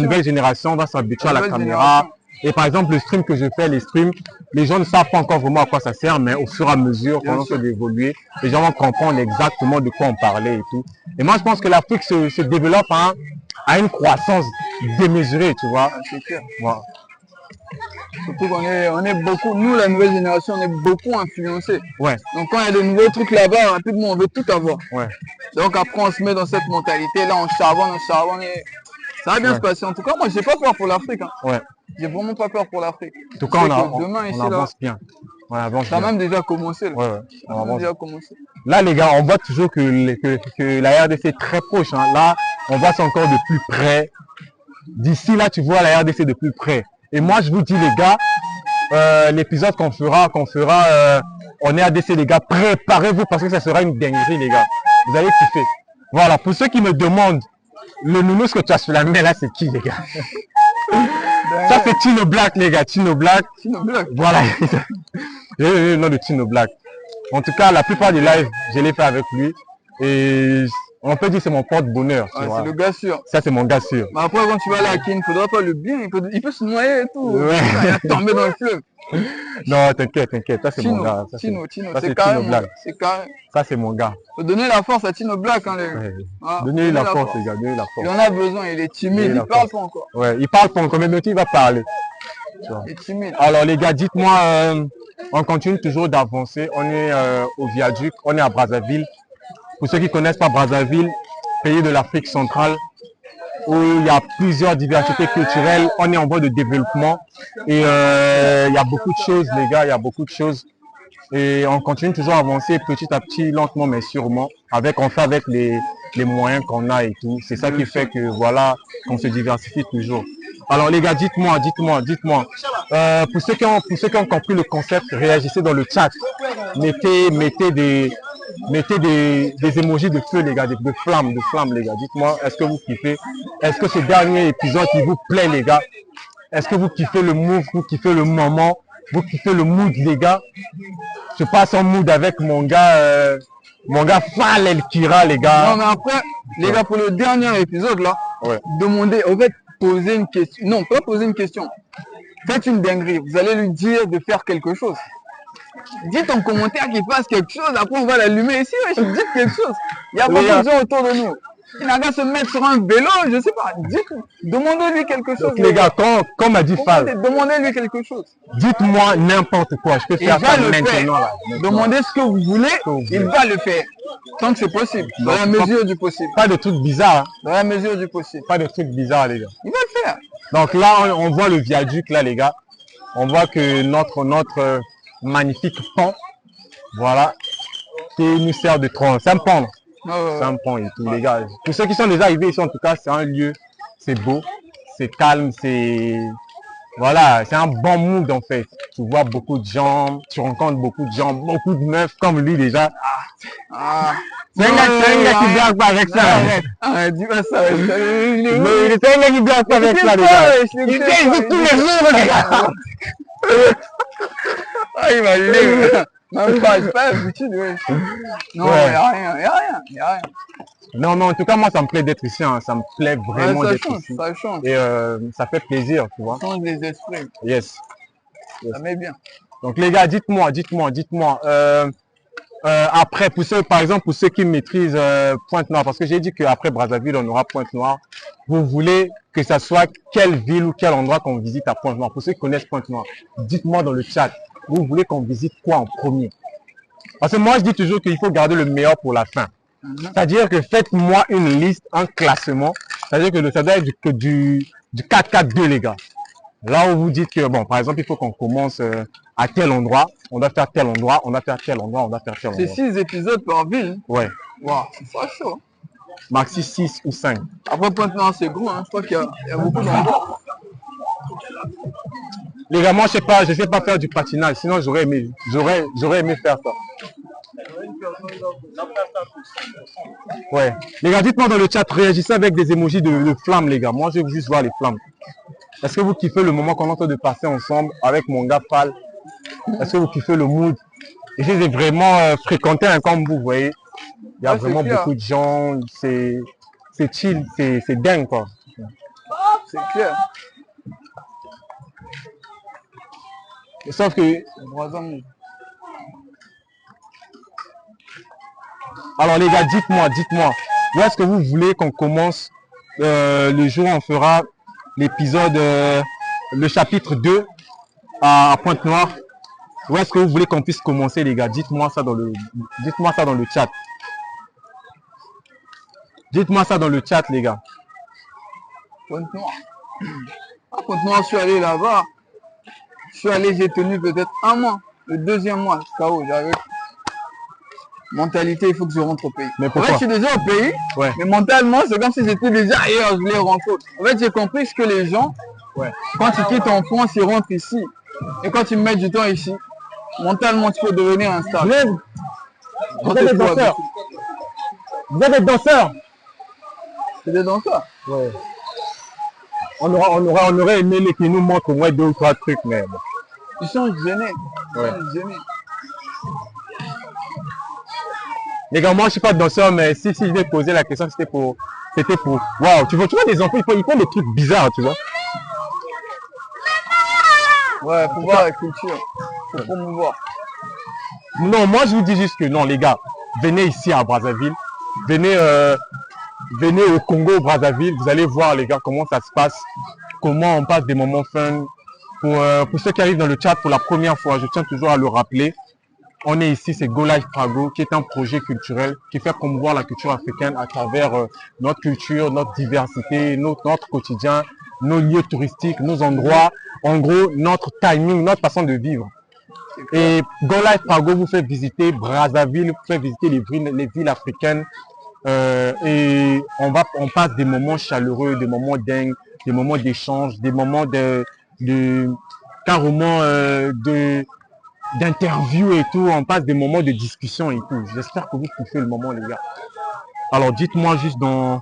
nouvelle génération va s'habituer à la caméra. Et par exemple, le stream que je fais, les gens ne savent pas encore vraiment à quoi ça sert, mais au fur et à mesure, pendant que d'évoluer, les gens vont comprendre exactement de quoi on parlait et tout. Et moi, je pense que l'Afrique se développe à une croissance démesurée, tu vois. C'est clair. Voilà. Surtout qu'on est beaucoup, nous la nouvelle génération, on est beaucoup influencés. Ouais. Donc quand il y a de nouveaux trucs là-bas, rapidement on veut tout avoir. Ouais. Donc après on se met dans cette mentalité, là on charbonne et ça va bien se passer. En tout cas, moi j'ai pas peur pour l'Afrique. Hein. Ouais. J'ai vraiment pas peur pour l'Afrique. En tout cas, on avance bien. Ça a même déjà commencé. Là. Ouais. On a déjà commencé. Là les gars, on voit toujours que la RDC est très proche. Hein. Là, on voit ça encore de plus près. D'ici là, tu vois la RDC de plus près. Et moi, je vous dis, les gars, l'épisode qu'on fera, on est ADC, les gars, préparez-vous parce que ça sera une dinguerie, les gars. Vous allez kiffer. Voilà, pour ceux qui me demandent, le nounou, ce que tu as sur la main, là, c'est qui, les gars? Ça, c'est Tino Black, les gars. Tino Black. Voilà. Le nom de Tino Black. En tout cas, la plupart des lives, je l'ai fait avec lui. Et on peut dire que c'est mon porte-bonheur. C'est le gars sûr. Ça, c'est mon gars sûr. Mais après, quand tu vas là, il ne faudra pas le bien. Il peut se noyer et tout. Ouais. Il va tomber dans le fleuve. Non, t'inquiète. Ça, c'est mon gars. Ça, Tino. C'est Tino Black. C'est carré. Ça, c'est mon gars. Faut donner la force à Tino Black. Hein, Donnez-lui la force, les gars. Donnez la force. Il en a besoin. Il est timide. Il parle pas encore. Ouais, il parle pas encore. Mais il va parler. Il est timide. Alors, les gars, dites-moi, on continue toujours d'avancer. On est au viaduc. On est à Brazzaville. Pour ceux qui ne connaissent pas Brazzaville, pays de l'Afrique centrale, où il y a plusieurs diversités culturelles, on est en voie de développement et il y a beaucoup de choses, les gars, il y a beaucoup de choses. Et on continue toujours à avancer petit à petit, lentement mais sûrement, on fait avec les moyens qu'on a et tout. C'est ça qui fait que voilà, qu'on se diversifie toujours. Alors les gars, dites-moi. Pour ceux qui ont compris le concept, réagissez dans le chat. Mettez des emojis de feu, les gars, de flammes, les gars. Dites-moi, est-ce que vous kiffez? Est-ce que ce dernier épisode, il vous plaît, les gars? Est-ce que vous kiffez le move, vous kiffez le moment, vous kiffez le mood, les gars? Je passe en mood avec mon gars Fall El Kira, les gars. Non, mais après, les gars, pour le dernier épisode, là, demandez, en fait, poser une question. Non, pas poser une question. Faites une dinguerie. Vous allez lui dire de faire quelque chose. Dites en commentaire qu'il fasse quelque chose. Après, on va l'allumer ici. Ouais, dites quelque chose. Il y a beaucoup de gens autour de nous. Il n'a qu'à se mettre sur un vélo, je sais pas. Demandez-lui quelque chose. Donc, les gars, comme a dit Fall, demandez-lui quelque chose. Dites-moi n'importe quoi. Je peux faire ça maintenant. Là, demandez ce que vous voulez. Il va le faire. Tant que c'est possible. Dans la mesure du possible. Pas de trucs bizarres. Hein. Dans la mesure du possible. Pas de trucs bizarres, les gars. Il va le faire. Donc là, on voit le viaduc, là, les gars. On voit que notre magnifique pont, voilà, qui nous sert de tronc. C'est un pont. C'est un pont et tout, les gars. Pour ceux qui sont déjà arrivés ici, en tout cas, c'est un lieu, c'est beau, c'est calme, voilà, c'est un bon mood en fait. Tu vois beaucoup de gens, tu rencontres beaucoup de gens, beaucoup de meufs comme lui déjà. C'est un gars qui blague pas avec ça. Dis pas ça. C'est un gars qui blague pas avec ça, les gars. Il fait tous les jours, les gars. Il m'a dit. Même pas, je suis pas habitué, ouais. Non, il n'y a rien. Non, mais en tout cas, moi, ça me plaît d'être ici. Hein. Ça me plaît vraiment d'être ici. Ça change. Et ça fait plaisir, tu vois. Ça change les esprits. Yes. Ça met bien. Donc, les gars, dites-moi. Après, par exemple, pour ceux qui maîtrisent Pointe-Noire, parce que j'ai dit qu'après Brazzaville, on aura Pointe-Noire. Vous voulez que ça soit quelle ville ou quel endroit qu'on visite à Pointe-Noire? Pour ceux qui connaissent Pointe-Noire, dites-moi dans le chat. Vous voulez qu'on visite quoi en premier? Parce que moi, je dis toujours qu'il faut garder le meilleur pour la fin. C'est-à-dire que faites-moi une liste, un classement. C'est-à-dire que ça doit être du 4-4-2, les gars. Là où vous dites que, bon, par exemple, il faut qu'on commence à tel endroit, on doit faire tel endroit, on doit faire tel endroit, on doit faire tel endroit. C'est 6 épisodes par ville? Ouais. Waouh, c'est pas chaud. Maxi 6 ou 5. Après, Pointe-Noire, c'est gros, hein. Je crois qu'il y a beaucoup d'endroits. Les gars, moi, je sais pas faire du patinage, sinon j'aurais aimé faire ça. Ouais. Les gars, dites-moi dans le chat, réagissez avec des emojis de flammes, les gars. Moi, je veux juste voir les flammes. Est-ce que vous kiffez le moment qu'on est en train de passer ensemble avec mon gars Fall? Est-ce que vous kiffez le mood? Et j'ai vraiment fréquenté, hein, comme vous voyez. Il y a vraiment beaucoup de gens. C'est chill, c'est dingue, quoi. C'est clair. Sauf que... Alors les gars, dites-moi, où est-ce que vous voulez qu'on commence le jour où on fera l'épisode, le chapitre 2 à Pointe-Noire? Où est-ce que vous voulez qu'on puisse commencer, les gars? Dites-moi ça dans le chat. Dites-moi ça dans le chat, les gars. Pointe-Noire. Pointe-Noire, je suis allé là-bas. J'ai tenu peut-être un mois. Le deuxième mois, KO, j'avais mentalité, il faut que je rentre au pays. Mais pourquoi? En fait, je suis déjà au pays, mais mentalement, c'est comme si j'étais déjà ailleurs, je voulais rentrer. En fait, j'ai compris ce que les gens, quand ils quittent en France, ils rentrent ici. Et quand ils mettent du temps ici, mentalement, tu peux devenir instable. Vous êtes des danseurs. Vous êtes des danseurs. C'est des danseurs. Ouais. On aurait aimé qu'ils nous montrent au moins 2 ou 3 trucs, mais bon. Ils sont gênés. Les gars, moi je suis pas danseur, mais si je vais poser la question, c'était pour waouh, tu vois des enfants, ils font des trucs bizarres, tu vois. Ouais, pour voir la culture, pour promouvoir. Non, moi je vous dis juste que non, les gars, venez ici à Brazzaville, venez au Congo, Brazzaville, vous allez voir les gars comment ça se passe, comment on passe des moments fun. Pour ceux qui arrivent dans le chat pour la première fois, je tiens toujours à le rappeler. On est ici, c'est Go Life Prago, qui est un projet culturel qui fait promouvoir la culture africaine à travers notre culture, notre diversité, notre quotidien, nos lieux touristiques, nos endroits, en gros, notre timing, notre façon de vivre. Et Go Life Prago vous fait visiter Brazzaville, vous fait visiter les villes africaines Et on passe des moments chaleureux, des moments dingues, des moments d'échange, des moments de carrément d'interview et tout. On passe des moments de discussion et tout. J'espère que vous kiffez le moment, les gars. Alors dites-moi juste dans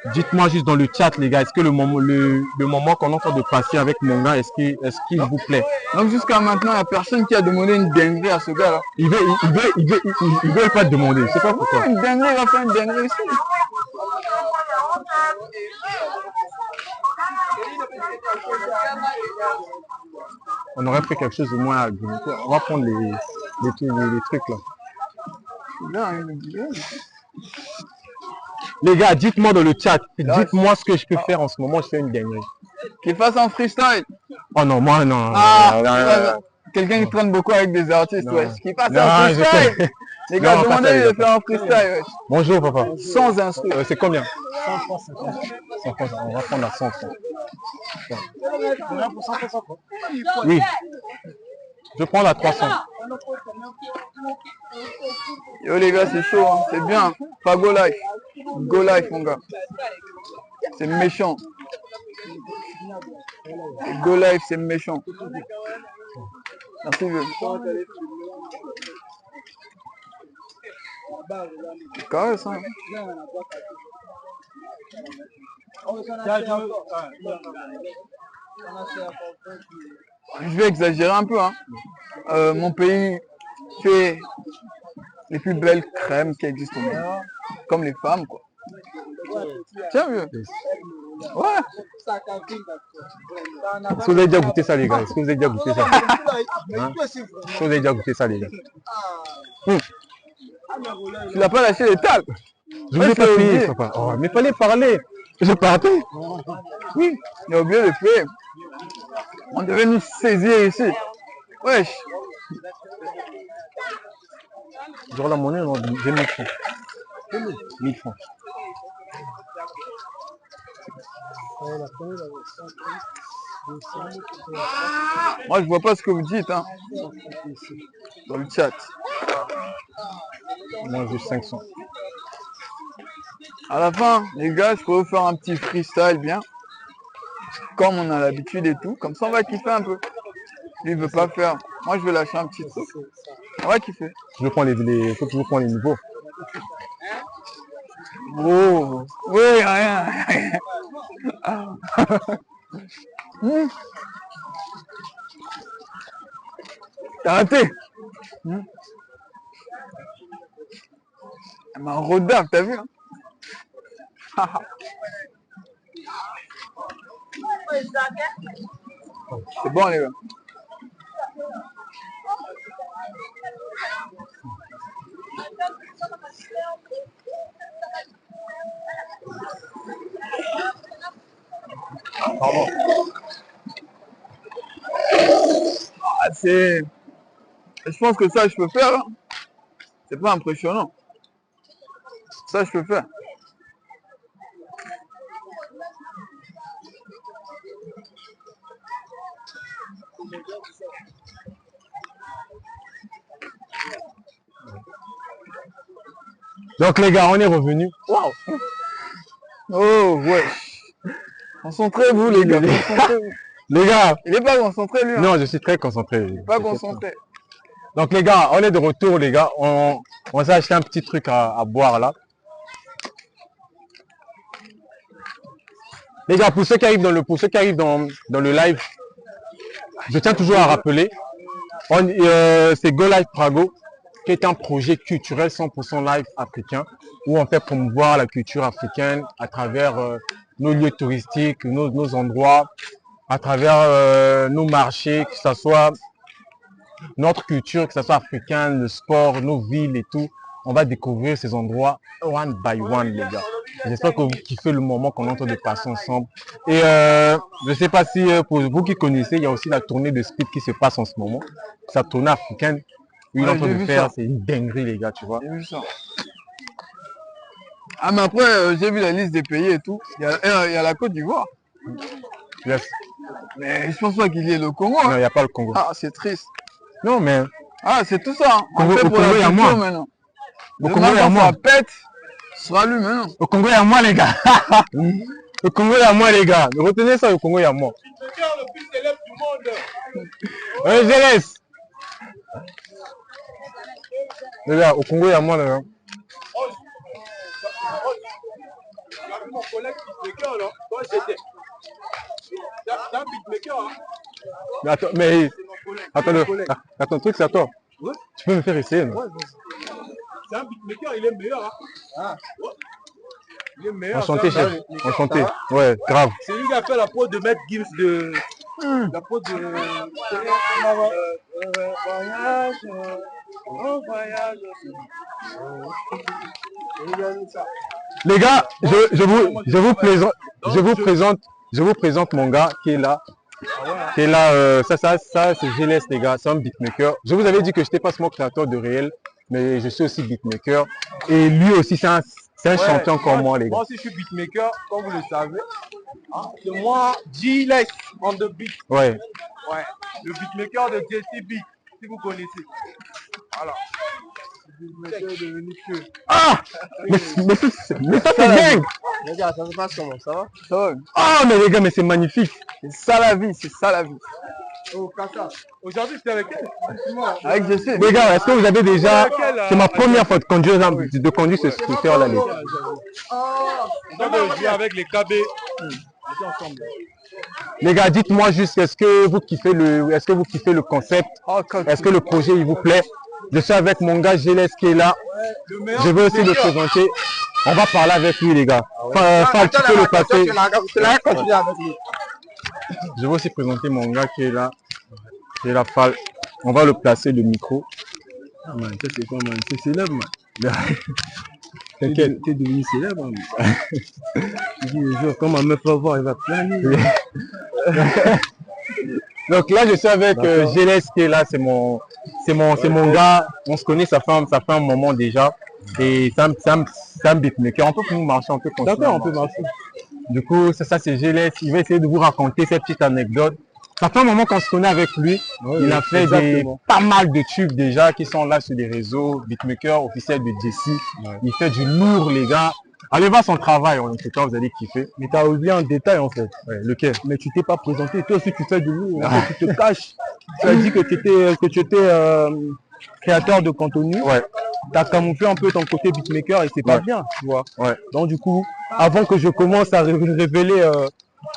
le chat, les gars, est-ce que le moment qu'on est en train de passer avec mon gars, est-ce qu'il vous plaît? Donc jusqu'à maintenant, il n'y a personne qui a demandé une dinguerie à ce gars-là. Ils veulent pas te demander, je sais pas pourquoi. Une dinguerie, il va faire une dinguerie ici. On aurait fait quelque chose de moins argumenté. On va prendre les trucs là. Les gars, dites-moi dans le chat, dites-moi ce que je peux faire en ce moment, je fais une dinguerie. Qu'il fasse un freestyle. Oh non, moi non. Quelqu'un qui traîne beaucoup avec des artistes, Non. ouais. Qu'il fasse Non, un je freestyle. sais. Les gars, Non, pas ça, demandez-lui les de gars. faire un freestyle, ouais. Bonjour papa. Sans instru. C'est combien? 100 francs, on va prendre à 100 francs. Oui. Je prends la 300. Yo les gars, c'est chaud, hein. C'est bien. Pas go life. Go life, mon gars. C'est méchant. Go life, c'est méchant. Merci, vieux. C'est carré, ça. Je vais exagérer un peu, hein. Mon pays fait les plus belles crèmes qui existent au monde. Comme les femmes, quoi. Tiens, vieux. Ouais. Est-ce que vous avez déjà goûté ça, les gars? Est-ce que vous avez déjà goûté ça? Hein? Est-ce que vous avez déjà goûté ça, les gars? Tu l'as pas lâché l'étal. Je vous ai pas payé, papa. Oh, mais fallait parler. J'ai pas raté. Oui, il a oublié de payer. On devait nous saisir ici. Wesh. Genre la monnaie, non, j'ai 1000 francs. 1000 francs. Moi, je vois pas ce que vous dites, hein. Dans le chat. Moi, j'ai 500. À la fin, les gars, je pourrais vous faire un petit freestyle bien. Comme on a l'habitude et tout. Comme ça, on va kiffer un peu. Lui, il veut pas faire. Moi, je vais lâcher un petit truc. On va kiffer. Je prends faut toujours prendre les niveaux. Oh, oui, rien. T'as raté. Elle m'a rodave, t'as vu, hein? C'est bon, les gars. Pardon. Je pense que ça, je peux faire. Hein. C'est pas impressionnant. Ça, je peux faire. Donc les gars, on est revenus. Waouh. Oh, ouais. Concentrez-vous, les gars. Concentrez-vous. Les gars. Il est pas concentré, lui. Hein. Non, je suis très concentré. Il est pas concentré. Donc les gars, on est de retour, les gars. On s'est acheté un petit truc à boire là. Les gars, pour ceux qui arrivent dans le live, je tiens toujours à rappeler, c'est Go Live Prago, qui est un projet culturel 100% live africain, où on fait promouvoir la culture africaine à travers nos lieux touristiques, nos endroits, à travers nos marchés, que ce soit notre culture, que ce soit africaine, le sport, nos villes et tout. On va découvrir ces endroits one by one, les gars. J'espère que vous kiffez le moment qu'on est en train de passer ensemble. Et je ne sais pas si pour vous qui connaissez, il y a aussi la tournée de speed qui se passe en ce moment. Sa tournée africaine, il est en train de faire, c'est une dinguerie, les gars, tu vois. J'ai vu ça. Ah, mais après, j'ai vu la liste des pays et tout. Il y a la Côte d'Ivoire. Yes. Mais je pense pas qu'il y ait le Congo. Hein. Non, il n'y a pas le Congo. Ah, c'est triste. Non, mais... Ah, c'est tout ça. Hein. Congo, on fait pour la Congo, culture maintenant. Au Congo, il y a Demain, moi. ça pète. Ce sera lui maintenant. Au Congo, il y a moi, les gars. Au Congo, il y a moi, les gars. Retenez ça, au Congo, il y a moi. Le plus célèbre du monde. Je laisse. Les gars, au Congo, il y a moi, les gars. Mon collègue beatmaker, là. Toi, c'était. C'est un beatmaker, hein. Mais attends, attends, truc, c'est à toi. Ouais. Tu peux me faire essayer, non? Ouais, c'est un beatmaker, il est meilleur, hein. Ah. Ouais. Il est meilleur. Enchanté, chef. Enchanté. Ouais, grave. C'est lui qui a fait la prod de Maître Gims de. La prod de. Les gars, je vous présente mon gars qui est là. Qui est là, ça c'est GLS, les gars, c'est un beatmaker. Je vous avais dit que je n'étais pas seulement créateur de réel, mais je suis aussi beatmaker. Et lui aussi, c'est un champion comme moi, les gars. Moi aussi, je suis beatmaker, comme vous le savez. Hein? C'est moi, GLS on the beat. Ouais. Ouais. Le beatmaker de JCB, si vous connaissez. Voilà. Ah, mais ça c'est dingue. Les gars, ça se passe comment? Ça va? Ça va. Ah, mais les gars, mais c'est magnifique. C'est ça la vie, c'est ça la vie. Oh, Kaka. Aujourd'hui, j'étais avec Avec je sais. Les gars, est-ce que vous avez déjà... C'est ma première fois de conduire ce scooter-là, les gars. On va jouer avec les KB. Ensemble. Les gars, dites-moi juste, est-ce que vous kiffez le concept? Est-ce que le projet, il vous plaît? Je suis avec mon gars GLS qui est là. Je veux aussi le présenter. On va parler avec lui, les gars. Fal, tu peux le passer. Je veux aussi présenter mon gars qui est là. Qui est là, Fal. On va le placer, le micro. Ah man, ça c'est quoi man? C'est célèbre man. T'inquiète. T'es devenu célèbre man. Je dis le jour, quand ma meuf va voir, elle va planer. Donc là, je suis avec GLS qui est là, c'est mon gars. On se connaît, ça fait un moment déjà. Et c'est un beatmaker. On peut nous marcher, on peut continuer. D'accord, on peut marcher. Du coup, ça c'est GLS. Il va essayer de vous raconter cette petite anecdote. Ça fait un moment qu'on se connaît avec lui. Ouais, il a fait pas mal de tubes déjà qui sont là sur les réseaux. Beatmaker officiel de Jessie. Ouais. Il fait du lourd, les gars. Allez voir son travail, en tout cas, vous allez kiffer. Mais tu as oublié un détail en fait. Ouais, lequel? Mais tu t'es pas présenté. Toi aussi, tu fais du lourd. En fait, tu te caches. Tu as dit que tu étais créateur de contenu. Ouais. Tu as camouflé un peu ton côté beatmaker et c'est pas bien, tu vois. Ouais. Donc du coup, avant que je commence à révéler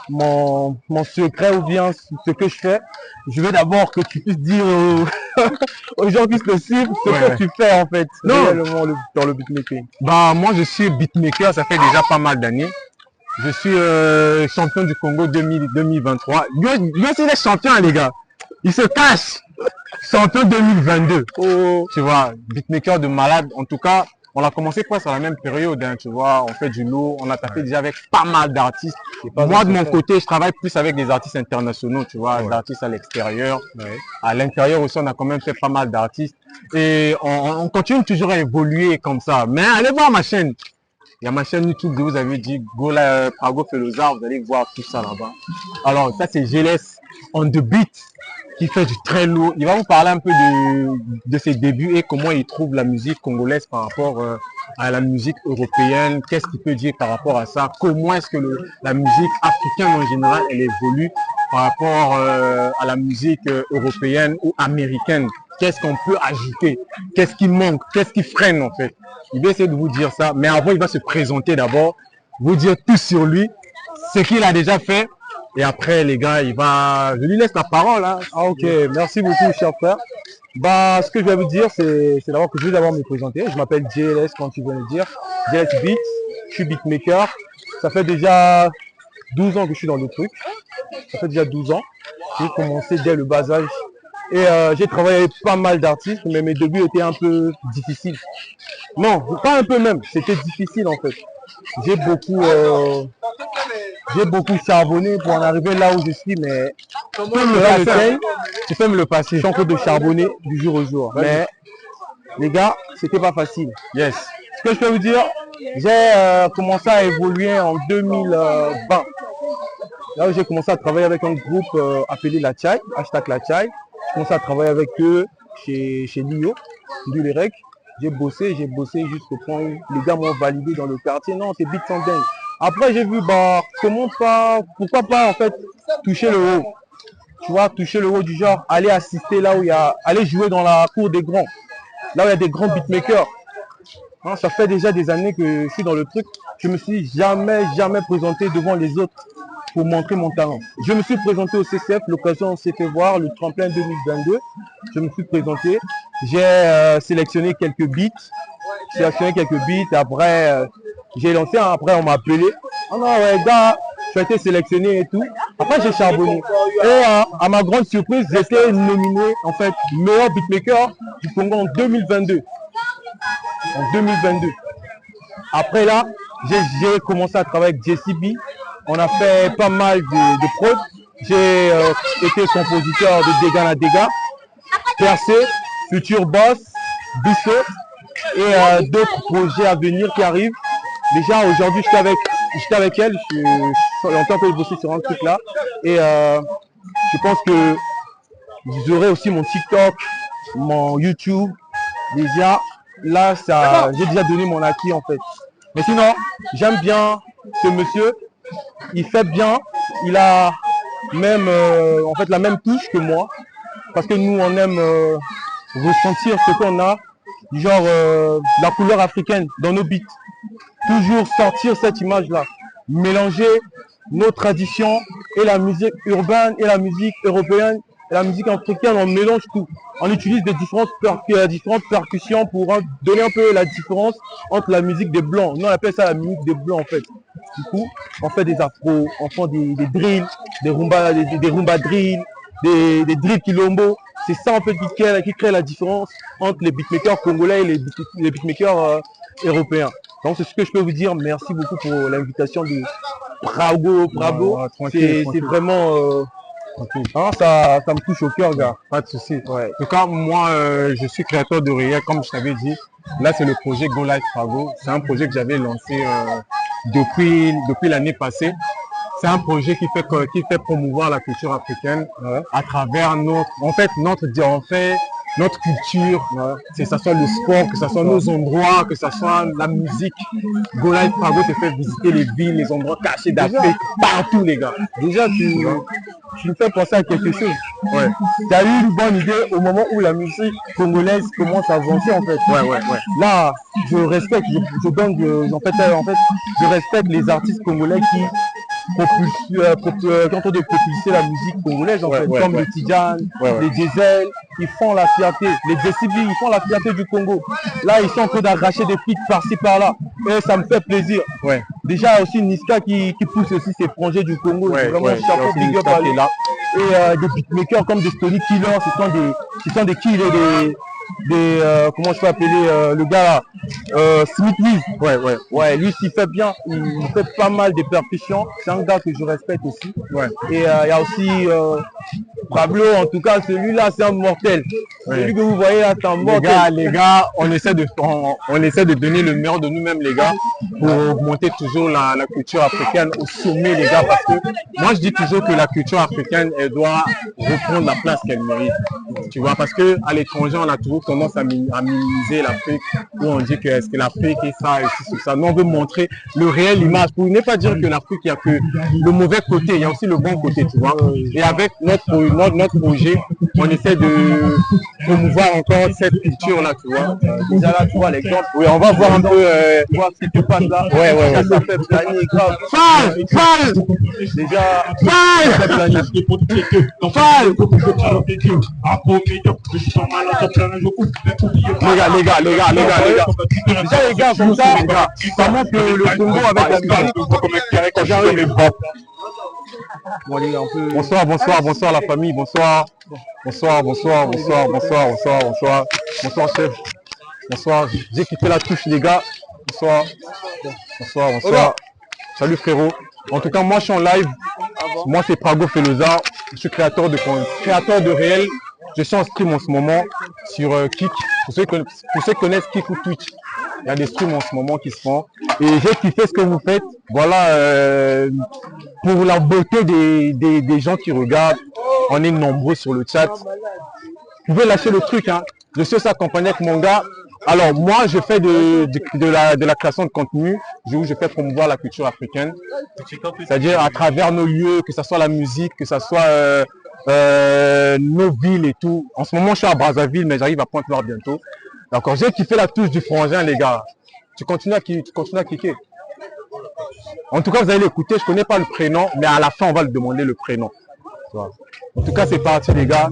mon secret ou bien ce que je fais, je veux d'abord que tu puisses dire aux gens qui te suivent ce que tu fais en fait réellement dans le beatmaking. Bah moi je suis beatmaker, ça fait déjà pas mal d'années. Je suis champion du Congo 2023. Lui aussi il est champion les gars. Il se cache. Champion 2022. Oh. Tu vois, beatmaker de malade. En tout cas, on a commencé presque à la même période, hein, tu vois, on fait du lourd, on a tapé déjà avec pas mal d'artistes. Moi, de mon côté, je travaille plus avec des artistes internationaux, tu vois, d'artistes à l'extérieur. Ouais. À l'intérieur aussi, on a quand même fait pas mal d'artistes. Et on continue toujours à évoluer comme ça. Mais allez voir ma chaîne. Il y a ma chaîne YouTube, je vous avais dit, Go là, Prago Felozar, vous allez voir tout ça là-bas. Alors, ça, c'est GLS on the beat, qui fait du très lourd. Il va vous parler un peu de ses débuts et comment il trouve la musique congolaise par rapport à la musique européenne. Qu'est-ce qu'il peut dire par rapport à ça? Comment est-ce que la musique africaine en général, elle évolue par rapport à la musique européenne ou américaine? Qu'est-ce qu'on peut ajouter? Qu'est-ce qui manque? Qu'est-ce qui freine en fait? Il va essayer de vous dire ça, mais avant il va se présenter d'abord, vous dire tout sur lui, ce qu'il a déjà fait. Et après, les gars, je lui laisse la parole. Hein. Ah, ok, merci beaucoup, cher frère. Bah, ce que je vais vous dire, c'est d'abord que je vais d'abord me présenter. Je m'appelle GLS, quand tu veux le dire. GLS Beats, je suis beatmaker. Ça fait déjà 12 ans que je suis dans le truc. Ça fait déjà 12 ans. J'ai commencé dès le bas âge. Et j'ai travaillé avec pas mal d'artistes, mais mes débuts étaient un peu difficiles. Non, pas un peu même, c'était difficile en fait. J'ai beaucoup charbonné pour en arriver là où je suis, mais tu peux me le passer. Je suis en train de charbonner du jour au jour. Mais les gars, c'était pas facile. Yes. Ce que je peux vous dire, j'ai commencé à évoluer en 2020. Là où j'ai commencé à travailler avec un groupe appelé La Chai, hashtag La Chai. J'ai commencé à travailler avec eux chez Lio, du Lérec. j'ai bossé jusqu'au point où les gars m'ont validé dans le quartier. Non, c'est beat sans dingue. Après, j'ai vu, bah, pourquoi pas, en fait, toucher le haut. Tu vois, toucher le haut du genre, aller assister là où il y a, aller jouer dans la cour des grands. Là où il y a des grands beatmakers. Hein, ça fait déjà des années que je suis dans le truc. Je me suis jamais présenté devant les autres pour montrer mon talent. Je me suis présenté au CCF, l'occasion s'est fait voir, le tremplin 2022. Je me suis présenté. J'ai sélectionné quelques beats. Après, j'ai lancé, après on m'a appelé. Oh non, ouais, gars, tu as été sélectionné et tout. Après, j'ai charbonné. Et à ma grande surprise, j'ai été nominé, en fait, meilleur beatmaker du Congo en 2022. En 2022. Après là, j'ai commencé à travailler avec JCB. On a fait pas mal de prod. J'ai été compositeur de Dégâts à Dégâts, Percé, Futur Boss, Bissot et d'autres projets à venir qui arrivent. Déjà aujourd'hui, j'étais avec elle. Je suis en train de bosser sur un truc là. Et je pense que vous aurez aussi mon TikTok, mon YouTube. Déjà, là, j'ai déjà donné mon acquis en fait. Mais sinon, j'aime bien ce monsieur. Il fait bien. Il a même en fait la même touche que moi. Parce que nous, on aime ressentir ce qu'on a. Genre la couleur africaine dans nos beats. Toujours sortir cette image-là. Mélanger nos traditions et la musique urbaine et la musique européenne et la musique africaine. On mélange tout. On utilise des différentes percussions pour donner un peu la différence entre la musique des blancs. Nous on appelle ça la musique des blancs en fait. Du coup, on fait des afros, on fait des drills, des rumba drills, des drills quilombo. C'est ça en fait qui crée la différence entre les beatmakers congolais et les beatmakers européens. Donc c'est ce que je peux vous dire. Merci beaucoup pour l'invitation de Prago. C'est vraiment hein, ça me touche au cœur, gars. Pas de souci. Ouais. En tout cas, moi, je suis créateur de réel, comme je t'avais dit. Là, c'est le projet Go Live Prago. C'est un projet que j'avais lancé depuis l'année passée. C'est un projet qui fait promouvoir la culture africaine à travers notre culture, que ce soit le sport, que ce soit nos endroits, que ce soit la musique. Go Live Prago te fait visiter les villes, les endroits cachés d'Afrique, partout les gars. Déjà, tu me fais penser à quelque chose. Ouais. Tu as eu une bonne idée au moment où la musique congolaise commence à avancer en fait. Ouais. Là, je respecte, je respecte les artistes congolais qui quand on de propulser la musique congolaise en fait, comme le Tidjane, les Diesel, ils font la fierté, les Décibi, ils font la fierté du Congo. Là, ils sont en train d'arracher des pics par-ci par-là, et ça me fait plaisir. Ouais. Déjà aussi Niska qui pousse aussi ses projets du Congo, vraiment chapeau big up à lui. Et des beatmakers comme des Stony Killers, ce sont des kills et comment je peux appeler le gars là, Smith Wiz. Ouais, lui s'il fait bien, il fait pas mal de percussions. C'est un gars que je respecte aussi. Ouais. Et il y a aussi Pablo, en tout cas celui-là c'est un mortel. Celui que vous voyez là c'est un mortel. Les gars, on essaie de donner le meilleur de nous-mêmes les gars pour augmenter toujours la culture africaine au sommet les gars, parce que moi je dis toujours que la culture africaine elle doit reprendre la place qu'elle mérite. Tu vois, parce que à l'étranger on a toujours tendance à minimiser l'Afrique, où on dit que est-ce que l'Afrique est ça et tout ça. Nous on veut montrer le réel image pour ne pas dire que l'Afrique il n'y a que le mauvais côté, il y a aussi le bon côté, tu vois. Et avec notre projet, on essaie de promouvoir encore cette culture là, tu vois. Déjà là tu vois l'exemple. Oui, on va voir un peu voir ce qui se passe là. Ouais. Ça fait planer grave. Fall. Déjà Fall. ça fait planer. Les gars. Déjà les gars, comme ça montre que le Congo avec la musique. Bon, allez, Bonsoir la famille, bonsoir chef. Bonsoir, j'ai quitté la touche les gars. Bonsoir. Salut frérot. En tout cas, moi je suis en live. Moi c'est Prago Feloza. Je suis créateur de réel. Je suis en stream en ce moment sur Kik. Pour ceux qui connaissent Kik ou Twitch, il y a des streams en ce moment qui se font. Et j'ai kiffé ce que vous faites. Voilà, pour la beauté des gens qui regardent, on est nombreux sur le chat. Vous pouvez lâcher le truc, hein. Je suis aussi accompagné avec mon gars. Alors, moi, je fais de la création de contenu, où je fais promouvoir la culture africaine. C'est-à-dire à travers nos lieux, que ce soit la musique, que ce soit nos villes et tout. En ce moment, je suis à Brazzaville, mais j'arrive à Pointe-Noire bientôt. D'accord, j'ai kiffé la touche du frangin, les gars. Tu continues à kicker. En tout cas, vous allez l'écouter. Je connais pas le prénom, mais à la fin, on va le demander le prénom. En tout cas, c'est parti, les gars.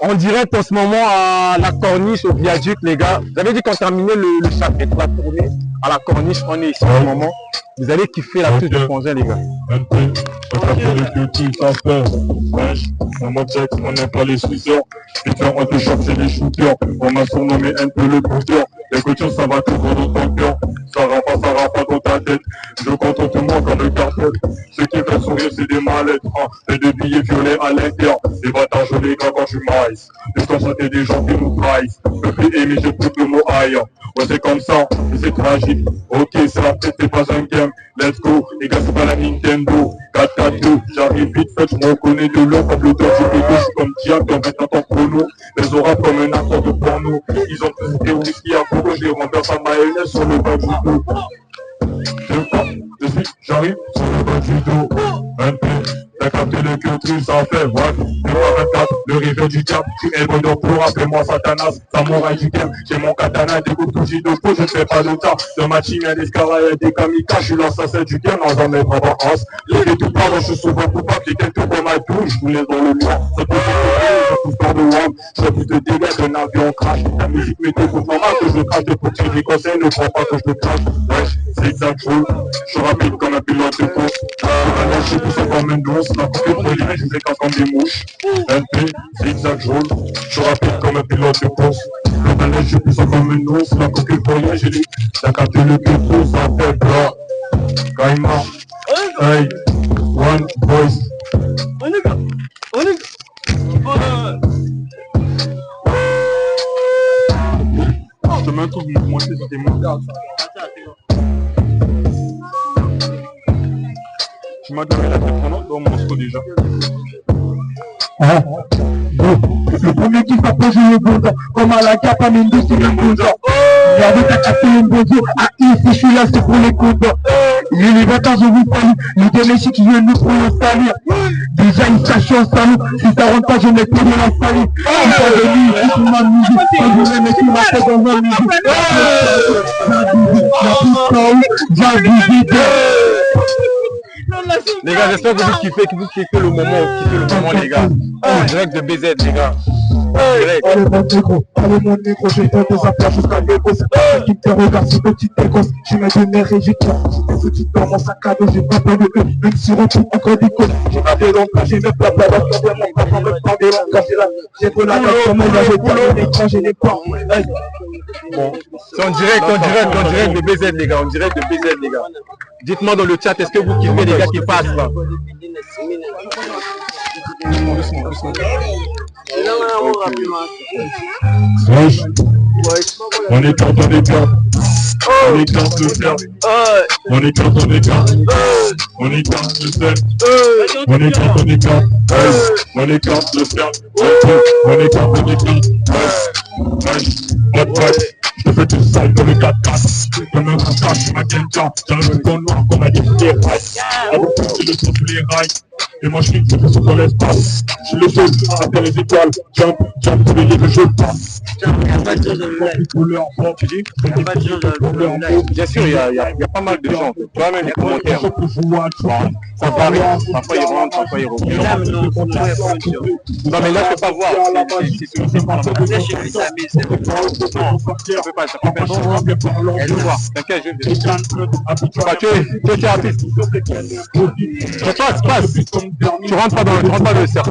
En direct en ce moment à la corniche, au viaduc, les gars. Vous avez dit qu'on terminait le chapitre, la tournée à la corniche. On est ici en ce moment. Vous allez kiffer la touche du frangin, les gars. On n'aime pas les suceurs. Putain, on te chope, c'est les shooters. On m'a surnommé un peu le booster. L'écoutien, ça va tout dans ton cœur. Ça va pas dans ta tête. Je compte tout le monde comme le cartel. Ce qui fait sourire, c'est des mallettes. Et des billets violets à l'intérieur. Des bâtards jolis quand tu maïs. Et quand ça t'es des gens qui nous trahissent. Peuple émis, j'ai plus le mot aïe. Ouais, c'est comme ça, et c'est tragique. Ok, c'est la fête, c'est pas un game. Let's go, les gars, c'est pas la Nintendo. 4-4-2, j'arrive vite fait, je me reconnais de l'eau comme le torche de gauche, comme Diable, dans 20 ans en chrono. Les auras comme un acteur de porno. Ils ont tous des whisky à beaucoup, je les renverse à mayonnaise sur le bas du dos. J'arrive sur le bas du dos. Un peu, t'as capté le culture, ça fait what? Le rivet du diable, tu es bon de pour appelle-moi Satanas, samouraï du game, j'ai mon katana, des coups de bougie de peau, je ne fais pas d'autant. De ma team, y'a des scarabées, des kamikazes, je suis l'assassin du game, non, j'en ai pas vacances. Les tout pardon, je suis souvent coupable, j'ai quelques pour ma touche, je vous laisse dans le mur. Ça pousse de je pousse dans le wam, je fais plus de dégâts qu'un avion crash. La musique météo normal que je le crache, des petits des conseils, ne crois pas que je le crache. Wesh, c'est exact, je suis rapide comme un pilote de course. Je suis poussé comme une douce, la coupe de produit, je les casse comme des mouches. LP, zigzag jaune, je suis rapide comme un pilote de course. Le balai, je suis puissant comme une ours, la coupe de produit, j'ai dit, t'as capté le pétrole, ça fait blanc. Kaima, hey, one voice. Je te mets un truc, moi c'était mon gars. Tu m'as donné la tête pendant dans mon morceau déjà. Le premier qui va poser le bon temps, comme à la capa, mais nous c'est le bon temps. Regardez, t'as capté une bonzo, ah ici je suis là, c'est pour les contents. Les bâtards, je vous salue, les domestiques qui viennent nous pour le salir. Déjà ils sachent en salut, si ça rentre pas, je mets tout dans la saline. Ils sont venus, ils sont ma musique, quand je vais mettre ma tête dans ma musique. La visite. Les gars, j'espère que vous kiffez le moment, les gars. En direct de BZ, les gars. Allez mon négro, j'ai fait des affaires jusqu'à l'égo. C'est pas ça qui me regarde, c'est petite négoce. J'ai mes données et j'ai clair. J'ai des outils dans mon sac à dos, j'ai pas peur de eux. Même si on trouve encore des causes. J'ai pas des longues, j'ai mes plats, plats, plats, plats, plats, plats, plats, plats, j'ai de la tête comme on avait dit, j'ai les plans. Bon, c'est en direct de BZ, les gars. En direct de BZ, les gars. Dites-moi dans le chat, est-ce que vous kiffez les gars qui passent là? On est quand on est bien. On est quand le faire. On est quand on est bien. On est quand le faire. On est quand on est bien. On est quand le faire. On est quand on est bien. Je te fais du sale comme le 4-4. Comme un cache, je m'inquiète. J'arrive au noir comme un député rail. Avec tout, c'est le son sur les rails. Et moi je fixe, je fais dans l'espace. Je suis le seul à faire les étoiles. Jump, jump, tous les livres, je passe. Tu dis? Bien sûr, il y a pas mal de gens. Tu vois, même les commentaires. Ça varie. Parfois ils rentrent, parfois ils reviennent. Non, mais là, je peux pas voir. C'est pas je peux pas, ça fait personne. Elle nous voit. T'inquiète, je vais. Tu es artiste. Passe. Tu rentres pas dans le cercle.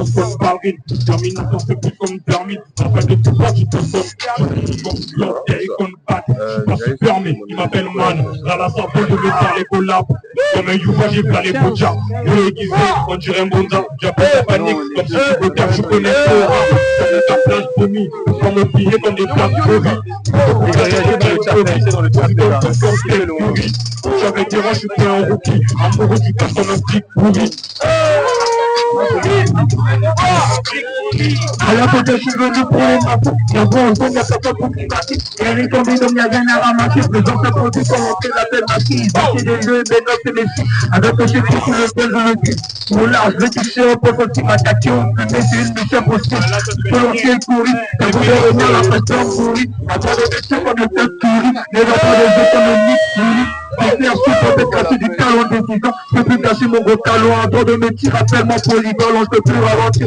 Il m'appelle Man, là la sortie de faire les collabs. Comme un Youba, j'ai plein les bojas. Je l'ai aiguisé, on dirait un bonda. J'appelle la panique, comme si je peux faire, je connais Sora. C'est ta plage promis, pour me plier comme des plaques pourries. J'avais dit, moi je suis pas un rookie, amoureux du cash comme un flic pourri. Alors que je suis venu pour les matos, y'a bon, il y a pas pour qui partit. Y'a rien tombé, donc y'a rien à ramasser. Les gens s'approchent quand on fait la peine maquille. J'ai des jeux, des notes et des filles. Alors que j'ai pris sur le tel, je le dis. Mon large, je vais toucher au poste aussi, ma question. Mais c'est une mission possible. Selon qui est couru, t'as voulu revenir la pression pourrie. Après le métier, comme le tel pourri. Les enfants des économiques pourris. C'est clair, je peux peut-être casser du talent de 6 ans. Je peux plus cacher mon gros talent. Un droit de métier, rappelle-moi polyvalent, je peux plus ralentir.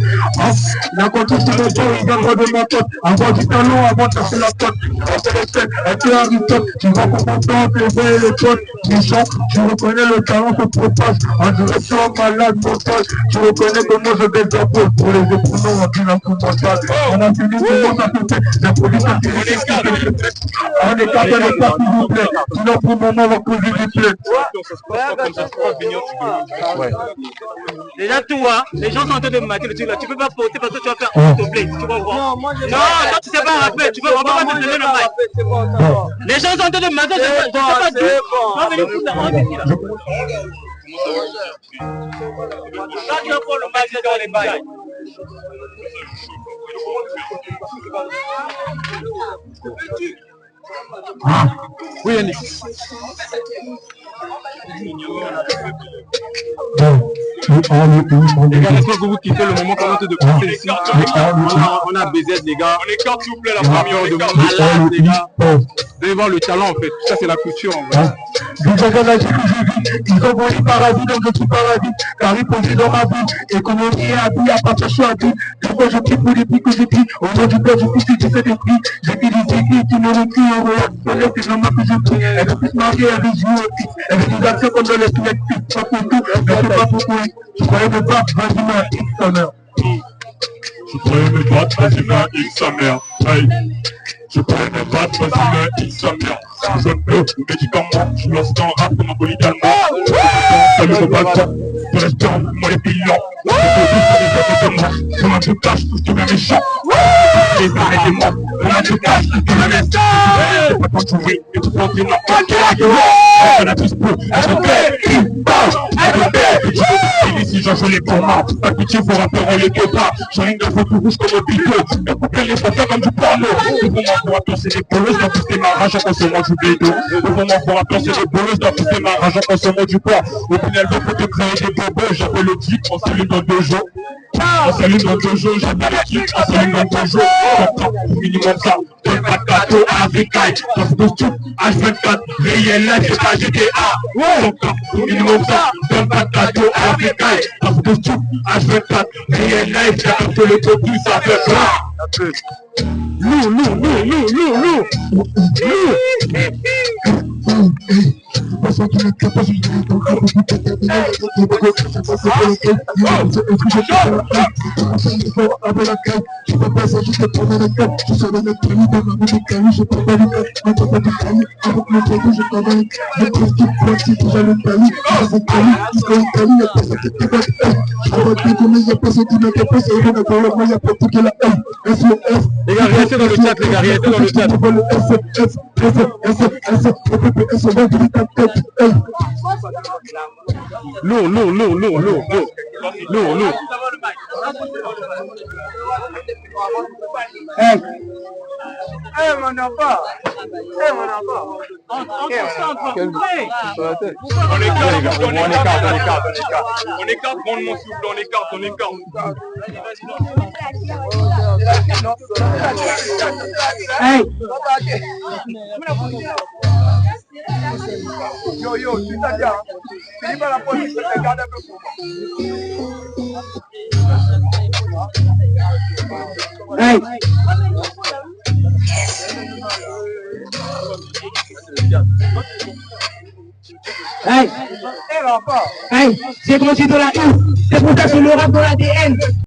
La contour sur mon corps, il viendra de ma pote. Avoir du talent avant de chercher la pote. Après les scènes, avec Aristote, tu vois qu'on contemple les voix et les potes. Méchant, tu reconnais le talent se propage. En direction malade mentale, tu reconnais que moi je baisse la peau. Pour les éprouvants, on dit la fout mentale. On a fini, tout le monde a fait. La police a fait. On est capable de faire, s'il vous plaît. Sinon, pour le moment, on va poser du plaid. Ouais. Déjà, toi, les gens sont en train de mater le truc là. Tu peux pas porter parce que tu vas faire autoplay. Tu vas voir. Non, toi, tu sais pas rappeler. Tu peux pas te donner le mic. Les gens sont en train de mater. Je sais pas d'où. Tu vas venir foutre la honte ici là. Quand tu vas prendre le mic, c'est dans les bails. Oui, Yannick. Les gars, j'espère que vous kiffez le moment qu'on est en train de passer ici. On a BZ, les gars. On écarte, s'il vous plaît, la première, on écarte. Malade, les gars. Vous allez voir le talent, en fait. Ça, c'est la culture, en vrai. Ils ont volé paradis, donc je suis paradis. Car ils posent dans ma vie. Économie et habit, à part chercher à vie. Pourquoi je prie pour les prix que j'ai pris. Au nom du père, je prie si tu fais des prix. J'ai pris des écrits, tu me l'écris en voyage. C'est normal que je prie. Elle veut plus se marier, elle veut jouer aussi. Elle veut des actions comme dans les pieds. Pas pour tout, mais c'est pas pour toi. Je croyais me battre, vas-y, ma X sa mère. Je croyais me battre, vas-y, ma X sa mère. Hey. Je croyais me battre, vas-y, ma X sa mère. Je peux, médicament, je lance dans le rap comme un bolide allemand. Salut, je bats pas, je reste en moi les bilans. Je comme un peu cash, tu m'as méchant. Les arrêtez-moi, comme un peu cash, tu m'as méchant. C'est pas quand tu ris, et tu prends tes noms, pas qu'elle a gueule. On a plus peu, elle me paie, il passe, elle me paie. Ici, j'en joue les pour moi. Pas de pitié, faut rapper, on les gueule. J'ai rien de faux tout rouge comme un bigot. Et couper les photos comme du porno. Pour moi, pour rapper, c'est des bolosses, dans pousser ma rage en consommant du bédo. Pour moi, pour rapper, c'est des bolosses, dans pousser ma rage en consommant du poids. Au final, faut te créer des bobos. J'appelle le type, on s'allume dans 2 jours. On s'allume dans 2 jours, j'appelle le type, on s'allume dans 2 jours. Minimum ça, 24 gâteaux avec caille. Dans ce costume, H24, réel life, c'est pas GTA. Minimum ça, 24 gâteaux avec caille. Dans ce costume, H24, réel life, c'est un peu le contenu, ça fait peur. Lourd. Les gars, restez dans le chat, les gars, restez dans le chat. Lourd. Mon enfant. On concentre, Quel- vous On écarte, les gars, on écarte, prends mon souffle, on écarte. Hey! Yo, tu t'as dit, finis par la police, je te garde un peu pour moi. Hey! Hey! L'enfant. Hey! J'ai grandi dans la rue, c'est pour ça que le rap dans l'ADN.